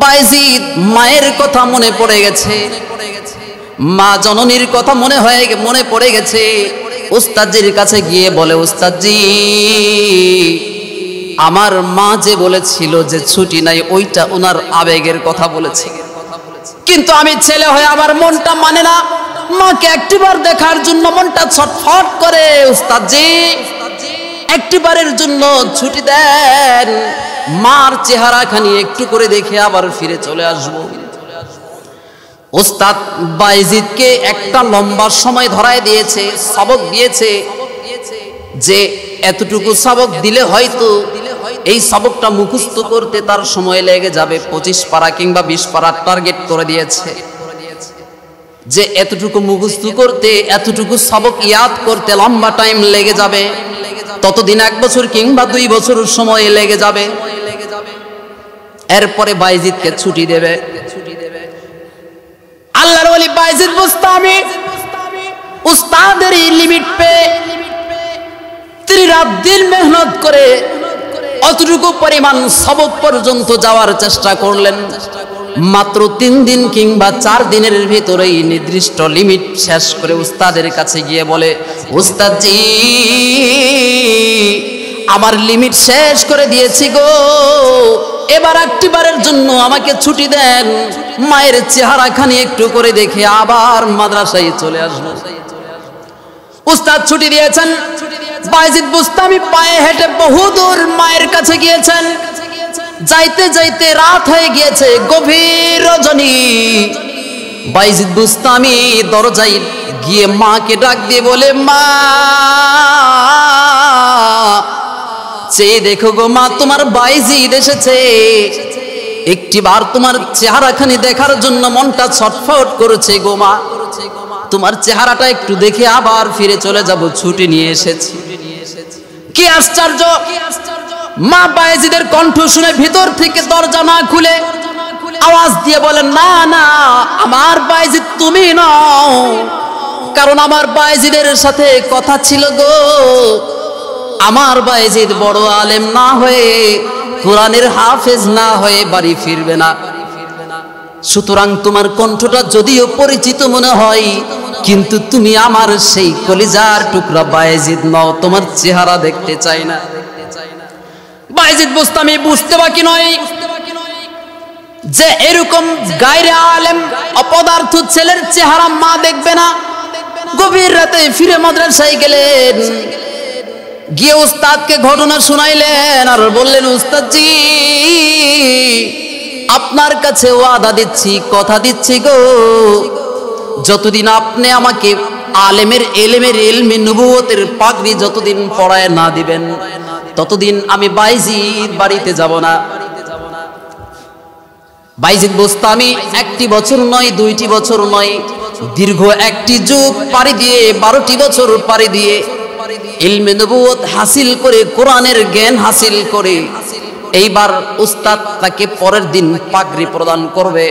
বাইজিদ মায়ের কথা মনে পড়ে গেছে, মা জননীর কথা মনে পড়ে গেছে। উস্তাদজির কাছে গিয়ে বলে, উস্তাদজি, আমার মা যে বলেছিল যে ছুটি নাই, ওইটা ওনার আবেগের কথা বলেছে, কিন্তু আমি ছেলে হয়ে আমার মনটা মানে না, মাকে একটিবার দেখার জন্য মনটা ছটফট করে। উস্তাদজি, একটিবারের জন্য ছুটি দেন, মার চেহারাখানি একটু করে দেখে আবার ফিরে চলে আসবো। উস্তাদ বাইজিদকে একটা লম্বা সময় ধরায় দিয়েছে, সবক দিয়েছে, যে এতটুকু সবক দিলে হয়তো এই সবকটা মুখস্থ করতে তার সময় লেগে যাবে 25 পারা কিংবা 20 পারা টার্গেট করে দিয়েছে, যে এতটুকু মুখস্থ করতে, এতটুকু সবক ইয়াদ করতে লম্বা টাইম লেগে যাবে, ততদিন 1 বছর কিংবা 2 বছর সময় লেগে যাবে। এরপরে বাইজিদকে ছুটি দেবে। আল্লাহর ওলি বাইজিদ বুস্তামি উস্তাদের লিমিট পে তিনি রাত দিন মেহনত করে অতটুকু পরিমাণ সবক পর্যন্ত যাওয়ার চেষ্টা করলেন। মাত্র 3 দিন কিংবা 4 দিনের ভিতরেই নির্দিষ্ট লিমিট শেষ করে উস্তাদের কাছে গিয়ে বলে, উস্তাদজি, আমার লিমিট শেষ করে দিয়েছি গো, এবার একটিবারের জন্য আমাকে ছুটি দেন, মায়ের চেহারাখানি একটু করে দেখে আবার মাদ্রাসায় চলে আসবো। উস্তাদ ছুটি দিয়েছেন। বাইজিদ বুস্তামি পায়ে হেঁটে বহুদূর মায়ের কাছে গিয়েছেন। যাইতে যাইতে রাত হয়ে গিয়েছে, গভীর রজনী। বাইজিদ বুস্তামি দরজায় গিয়ে মাকে ডাক দিয়ে বলে, মা, চেয়ে দেখো গো মা, তোমার বাইজিদ এসেছে, একটিবার তোমার চেহারাখানি দেখার জন্য মনটা ছটফট করেছে গো মা, তোমার চেহারাটা একটু দেখে আবার ফিরে চলে যাব, ছুটি নিয়ে এসেছি। কি আশ্চর্য! মা বাইজিদের কণ্ঠ শুনে ভিতর থেকে দরজা না খুলে আওয়াজ দিয়ে বলেন, না না, আমার বাইজিদ তুমি নও, কারণ আমার বাইজিদের সাথে কথা ছিল গো, আমার বাইজিদ বড় আলেম না হয়ে, কোরআনের হাফেজ না হয়ে বাড়ি ফিরবে না। সুতরাং তোমার কণ্ঠটা যদিও পরিচিত মনে হয়, কিন্তু তুমি আমার সেই কলিজার টুকরা বাইজিদ নও, তোমার চেহারা দেখতে চাই না। বাইজিদ বুস্তামি বুঝতে বাকি নয় যে এরকম গায়রে আলেম অপদার্থ ছেলের চেহারা মা দেখবে না। গভীর রাতে ফিরে মাদ্রাসায় গেলেন, গিয়ে উস্তাদকে ঘটনা শুনাইলেন আর বললেন, উস্তাদজি, আপনার কাছে ওয়াদা দিচ্ছি, কথা দিচ্ছি গো, যতদিন আপনি আমাকে আলেমের ইলমে নবুয়তের পাগড়ি যতদিন পরায় না দিবেন ততদিন আমি বাইজিদ বাড়িতে যাব না। বাইজিদ বোস্তামি একটি বছর নয়, দুইটি বছর নয়, দীর্ঘ একটি যুগ পাড়ি দিয়ে 12টি বছর পাড়ি দিয়ে ইলমে নবুয়ত হাসিল করে, কোরআনের জ্ঞান হাসিল করে এইবার উস্তাদ তাকে পরের দিন পাগড়ি প্রদান করবে।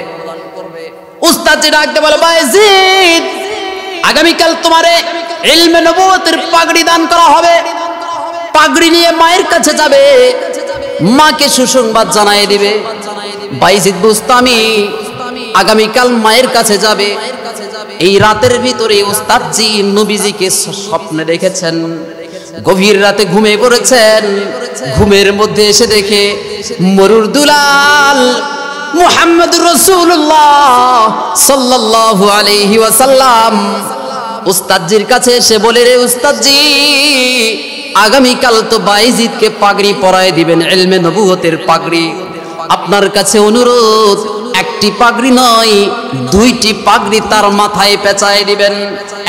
উস্তাদ যে ডাকতে বলে, বাইজিদ আগামীকাল তোমারে ইলমে নবুয়তের পাগড়ি দান করা হবে। পাগড়ি নিয়ে মায়ের কাছে যাবে, মাকে সুসংবাদ জানায় দিবে। বাইজিদ বুস্তামি আগামীকাল মায়ের কাছে যাবে। এই রাতের ভিতরে উস্তাদজি নবীজিকে স্বপ্নে দেখেছেন। গভীর রাতে ঘুমিয়ে পড়েছেন। ঘুমের মধ্যে এসে দেখে মরুর দুলাল মুহাম্মদুর রাসূলুল্লাহ সাল্লাল্লাহু আলাইহি ওয়াসাল্লাম উস্তাদজির কাছে এসে বলে, রে উস্তাদজি, আগামীকাল তো বাইজিদকে পাগড়ি পরায় দিবেন, ইলমে নবুয়তের পাগড়ি। আপনার কাছে অনুরোধ, একটি পাগড়ি নয়, 2টি পাগড়ি তার মাথায় পেঁচায় দিবেন।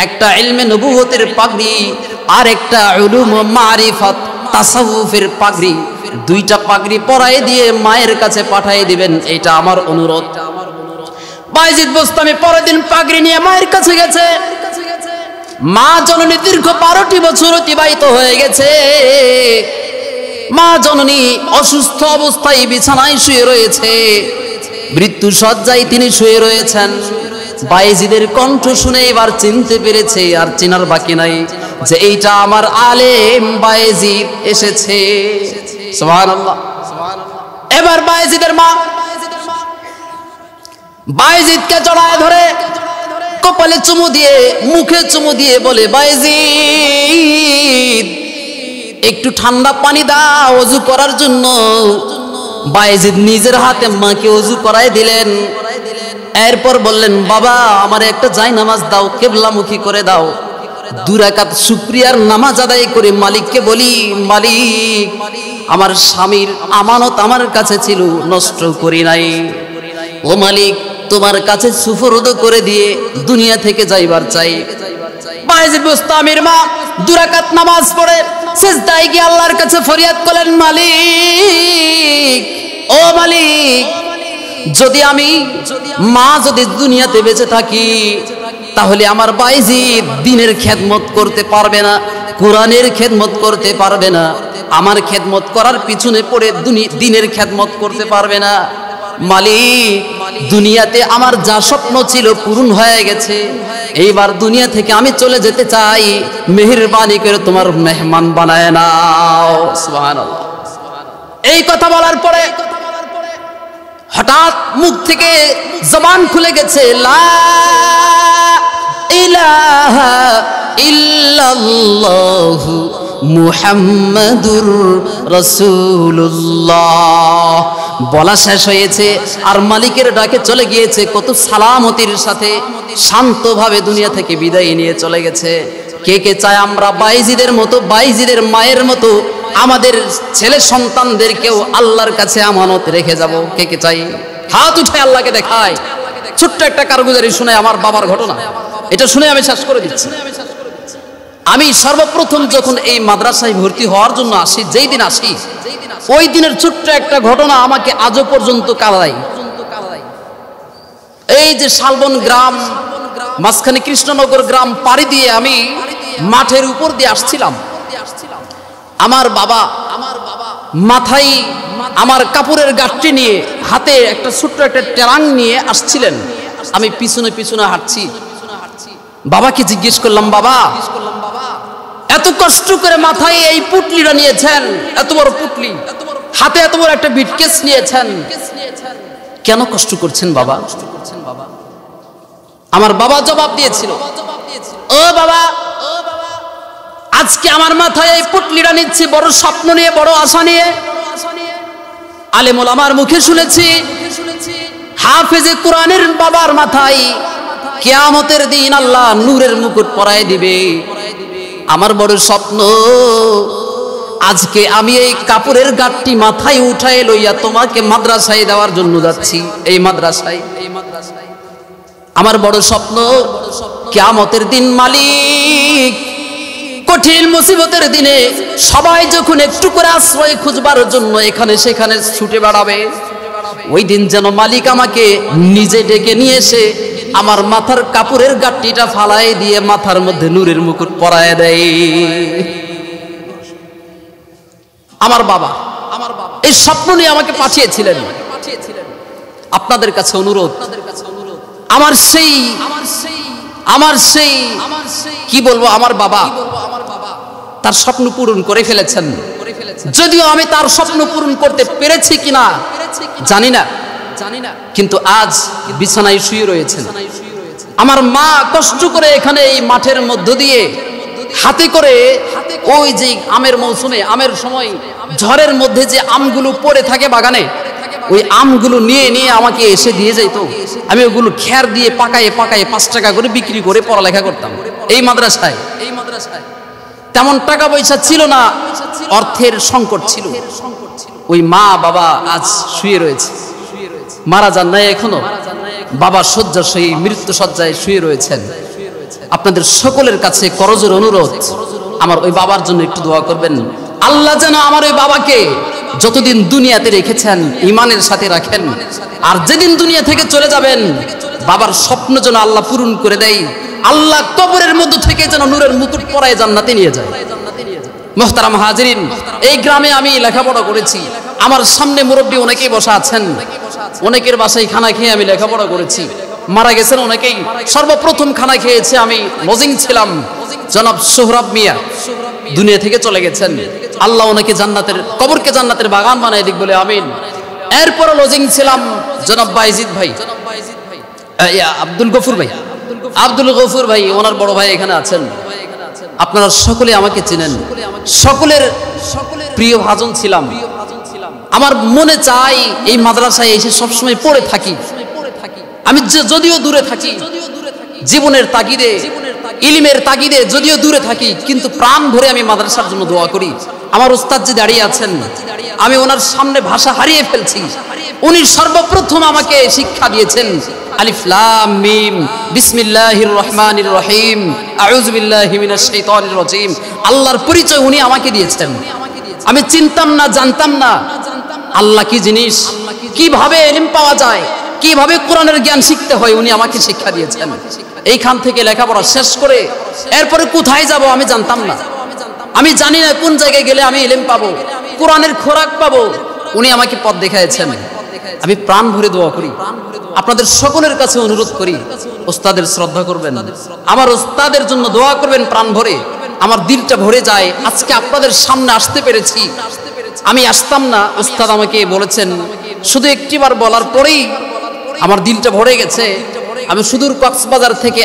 একটা ইলমে নবুয়তের পাগড়ি আর একটা উলুম মারিফাত তাসাউফের পাগড়ি। 2টা পাগড়ি পরায় দিয়ে মায়ের কাছে পাঠিয়ে দিবেন, এটা আমার অনুরোধ। বাইজিদ বোস্তামি পরের দিন পাগড়ি নিয়ে মায়ের কাছে গেছে। মা জননী দীর্ঘ 12টি বছর অতিবাহিত হয়ে গেছে। মা জননী অসুস্থ অবস্থায় বিছানায় শুয়ে রয়েছে, মৃত্যু শয্যায় তিনি শুয়ে রয়েছেন। বাইজিদের কণ্ঠ শুনে এবার চিনতে পেরেছে, আর চিনার বাকি নাই যে এইটা আমার আলেম বাইজিদ এসেছে। সুবহানাল্লাহ। এবার বাইজিদের মা বাইজিদকে জড়ায় ধরে কপালে চুমু দিয়ে, মুখে চুমু দিয়ে বলে, বাইজিদ একটু ঠান্ডা পানি দাও ওযু করার জন্য। বাইজিদ নিজের হাতে মাকে ওযু করায় দিলেন। এরপর বললেন, বাবা আমার একটা জায়নামাজ দাও, কিবলামুখী করে দাও। 2 রাকাত শুকরিয়ার নামাজ আদায় করে মালিককে বলি, মালিক আমার স্বামীর আমানত আমার কাছে ছিল, নষ্ট করি নাই। ও মালিক, তোমার কাছে সুফরদ করে দিয়ে দুনিয়া থেকে যাইবার চাই। বাইজিদ বুস্তামির মা 2 রাকাত নামাজ পড়ে সিজদায় গিয়ে আল্লাহর কাছে ফরিয়াদ করলেন, মালিক, ও মালিক, যদি আমি মা যদি দুনিয়াতে বেঁচে থাকি তাহলে আমার বাইজিদ দ্বীনের খেদমত করতে পারবে না, কোরআনের খেদমত করতে পারবে না, আমার খেদমত করার পিছনে পড়ে দ্বীনের খেদমত করতে পারবে না। মালিক, দুনিয়াতে আমার যা স্বপ্ন ছিল পূরণ হয়ে গেছে, এইবার দুনিয়া থেকে আমি চলে যেতে চাই, মেহেরবানি করে তোমার মেহমান বানায় নাও। সুবহানাল্লাহ। এই কথা বলার পরে হঠাৎ মুখ থেকে জবান খুলে গেছে, লা ইলাহা ইল্লাল্লাহু মুহাম্মাদুর রাসূলুল্লাহ বলা শেষ হয়েছে, আর মালিকের ডাকে চলে গিয়েছে। কত সালামতির সাথে শান্তভাবে দুনিয়া থেকে বিদায় নিয়ে চলে গেছে। কে কে চায় আমরা বাইজিদের মতো, বাইজিদের মায়ের মতো আমাদের ছেলে সন্তানদেরকেও আল্লাহর কাছে আমানত রেখে যাব? কে কে চাই? হাত উঠে আল্লাহকে দেখায়। ছোট্ট একটা কারগুজারি শুনে আমার বাবার ঘটনা, এটা শুনে আমি শেষ করে দিচ্ছি। আমি সর্বপ্রথম যখন এই মাদ্রাসায় ভর্তি হওয়ার জন্য আসি, যেই দিন আসি ওই দিনের ছোট্ট একটা ঘটনা আমাকে আজও পর্যন্ত কাঁদায়। এই যে শালবন গ্রাম, মাঝখানে কৃষ্ণনগর গ্রাম পাড়ি দিয়ে আমি মাঠের উপর দিয়ে আসছিলাম। আমার বাবা মাথায় আমার কাপড়ের গাঁটটি নিয়ে, হাতে একটা ছোট্ট একটা ট্যারাং নিয়ে আসছিলেন। আমি পিছনে পিছনে হাঁটছি। বাবাকে জিজ্ঞেস করলাম, বাবা এত কষ্ট করে মাথায় এই পুটলিটা নিয়েছেন, এত বড় পুটলি, হাতে এত বড় একটা বিটকেস নিয়েছেন, কেন কষ্ট করছেন বাবা? আমার বাবা জবাব দিয়েছিল, ও বাবা, আজকে আমার মাথায় এই পুটলিটা নিচ্ছি বড় স্বপ্ন নিয়ে, বড় আশা নিয়ে। আলেম ওলামার মুখে শুনেছি হাফেজে কোরআনের বাবার মাথায় কিয়ামতের দিন আল্লাহ নূরের মুকুট পরায় দিবে। আমার বড় স্বপ্ন, আজকে আমি এই কাপড়ের গাঁটটি মাথায় উঠায় লইয়া তোমাকে মাদ্রাসায় দেওয়ার জন্য যাচ্ছি। এই মাদ্রাসায় আমার বড় স্বপ্ন, কিয়ামতের দিন মালিক কঠিন মুসিবতের দিনে সবাই যখন একটু করে আশ্রয় খুঁজবার জন্য এখানে সেখানে ছুটে বেড়াবে, ওই দিন যেন মালিক আমাকে নিজে ডেকে নিয়ে এসে আমার মাথার কাপড়ের গাঁটটিটা ফালাই দিয়ে মাথার মধ্যে নূরের মুকুট পরায় দেয়। আমার বাবা এই স্বপ্ন নিয়ে আমাকে পাঠিয়েছিলেন। আপনাদের কাছে অনুরোধ, আমার সেই কি বলবো, আমার বাবা তার স্বপ্ন পূরণ করে ফেলেছেন। যদিও আমি তার স্বপ্ন পূরণ করতে পেরেছি কিনা জানি না, কিন্তু আজ বিছানায় শুয়ে রয়েছেন। আমার মা কষ্ট করে এখানে এই মাঠের মধ্য দিয়ে হাতে করে ওই যে আমের মৌসুমে, আমের সময় ঝড়ের মধ্যে যে আমগুলো পড়ে থাকে বাগানে, ওই আমগুলো নিয়ে নিয়ে আমাকে এসে দিয়ে যাইতো। আমি ওগুলো খ্যার দিয়ে পাকায়ে 5 টাকা করে বিক্রি করে পড়ালেখা করতাম এই মাদ্রাসায়। তেমন টাকা পয়সা ছিল না, অর্থের সংকট ছিল। ওই মা বাবা আজ শুয়ে রয়েছে, মারা যান নাই এখনো, বাবা শয্যাশয়ী মৃত্যু শয্যায় শুয়ে রয়েছেন। আপনাদের সকলের কাছে করজোর অনুরোধ, আমার ওই বাবার জন্য একটু দোয়া করবেন। আল্লাহ যেন আমার ওই বাবাকে যতদিন দুনিয়াতে রেখেছেন ঈমানের সাথে রাখেন, আর যেদিন দুনিয়া থেকে চলে যাবেন বাবার স্বপ্ন যেন আল্লাহ পূরণ করে দেয়। আল্লাহ কবরের মধ্য থেকে যেন নূরের মুকুট পরায় জান্নাতে নিয়ে যায়। মুহতারাম হাজিরিন, এই গ্রামে আমি লেখাপড়া করেছি। আমার সামনে মুরব্বী অনেকেই বসা আছেন, অনেকের বাসায় খানা খেয়ে আমি লেখাপড়া করেছি। মারা গেছেন অনেকেই। সর্বপ্রথম খানা খেয়েছে আমি লজিং ছিলাম, জনাব সোহরাব মিয়া দুনিয়া থেকে চলে গেছেন। আল্লাহ ওনাকে জান্নাতের কবরকে জান্নাতের বাগান বানায় দিক বলে আমিন। এরপর লজিং ছিলাম জনাব বাইজিদ ভাই, আব্দুল গফুর ভাই, ওনার বড় ভাই এখানে আছেন। আপনারা সকলে আমাকে চেনেন, সকলের প্রিয় ভাজন ছিলাম। আমার মনে চাই এই মাদ্রাসায় এসে সবসময় পড়ে থাকি। আমি যদিও দূরে থাকি, জীবনের তাগিদে, ইলমের তাগিদে যদিও দূরে থাকি, কিন্তু প্রাণ ভরে আমি মাদ্রাসার জন্য দোয়া করি। আমার উস্তাদ যে দাঁড়িয়ে আছেন, আমি ওনার সামনে ভাষা হারিয়ে ফেলছি। উনি সর্বপ্রথম আমাকে শিক্ষা দিয়েছেন আলিফ লাম মিম বিসমিল্লাহির রহমানির রহিম আউযু বিল্লাহি মিনাশ শাইতানির রাজিম। আল্লাহর পরিচয় উনি আমাকে দিয়েছেন। আমি চিনতাম না, জানতাম না আল্লাহ কি জিনিস, কিভাবে ইলম পাওয়া যায়, কিভাবে কোরআনের জ্ঞান শিখতে হয়, উনি আমাকে শিক্ষা দিয়েছেন। এইখান থেকে লেখাপড়া শেষ করে এরপরে কোথায় যাব আমি জানতাম না। আমি জানি না কোন জায়গায় গেলে আমি ইলম পাবো, কোরআনের খোরাক পাবো। উনি আমাকে পথ দেখাইছেন। আমি প্রাণ ভরে দোয়া করি, আপনাদের সকলের কাছে অনুরোধ করি, ওস্তাদের শ্রদ্ধা করবেন, আমার ওস্তাদের জন্য দোয়া করবেন প্রাণ ভরে। আমার দিলটা ভরে যায় আজকে আপনাদের সামনে আসতে পেরেছি। আমি আসতাম না, ওস্তাদ আমাকে বলেছেন, শুধু একটিবার বলার পরেই আমার দিলটা ভরে গেছে। আমি সুদূর কক্সবাজার থেকে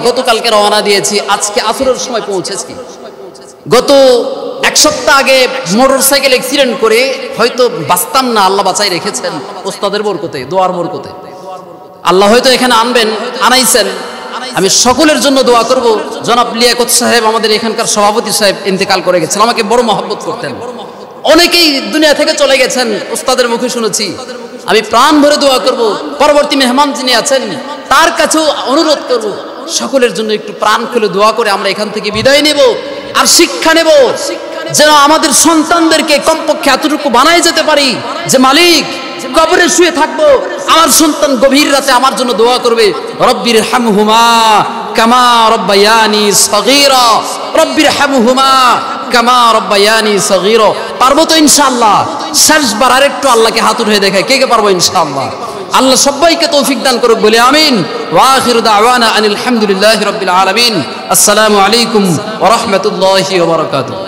গতকালকে রওনা দিয়েছি, আজকে আসরের সময় পৌঁছেছি। গত 1 সপ্তাহ আগে মোটরসাইকেল অ্যাক্সিডেন্ট করে হয়তো বাঁচতাম না, আল্লাহ বাঁচাই রেখেছেন ওস্তাদের বরকতে, দোয়ার বরকতে। আল্লাহ হয়তো এখানে আনাইছেন। আমি সকলের জন্য দোয়া করব। জনাব লিয়াকত সাহেব, আমাদের এখানকার সভাপতি সাহেব, ইন্তেকাল করে গেছেন, আমাকে বড় মহব্বত করতেন। অনেকেই দুনিয়া থেকে চলে গেছেন, ওস্তাদের মুখে শুনেছি। আমি প্রাণ ভরে দোয়া করব। পরবর্তী মেহমান যিনি আছেন তার কাছেও অনুরোধ করব, সকলের জন্য একটু প্রাণ খুলে দোয়া করে আমরা এখান থেকে বিদায় নেব আর শিক্ষা নেব, যেন আমাদের সন্তানদেরকে কমপক্ষে এতটুকু বানাই যেতে পারি যে মালিক কবরে শুয়ে থাকবো, আমার সন্তান গভীর রাতে আমার জন্য দোয়া করবে, রব্বির হামহুমা কামা রব্বায়ানি সগীরা, রব্বির হামহুমা কামা রব্বায়ানি সগীরা। পারবো তো ইনশাআল্লাহ? শেষবার আরেকটু আল্লাহকে হাত উঠে দেখায়, কে কে পারবো ইনশাআল্লাহ? আল্লাহ সবাইকে তৌফিক দান করুক বলে আমিন। ওয়া আখিরু দাওয়ানা আনিল হামদুলিল্লাহি রাব্বিল আলামিন। আসসালামু আলাইকুম ওয়া রাহমাতুল্লাহি ওয়া বারাকাতুহু।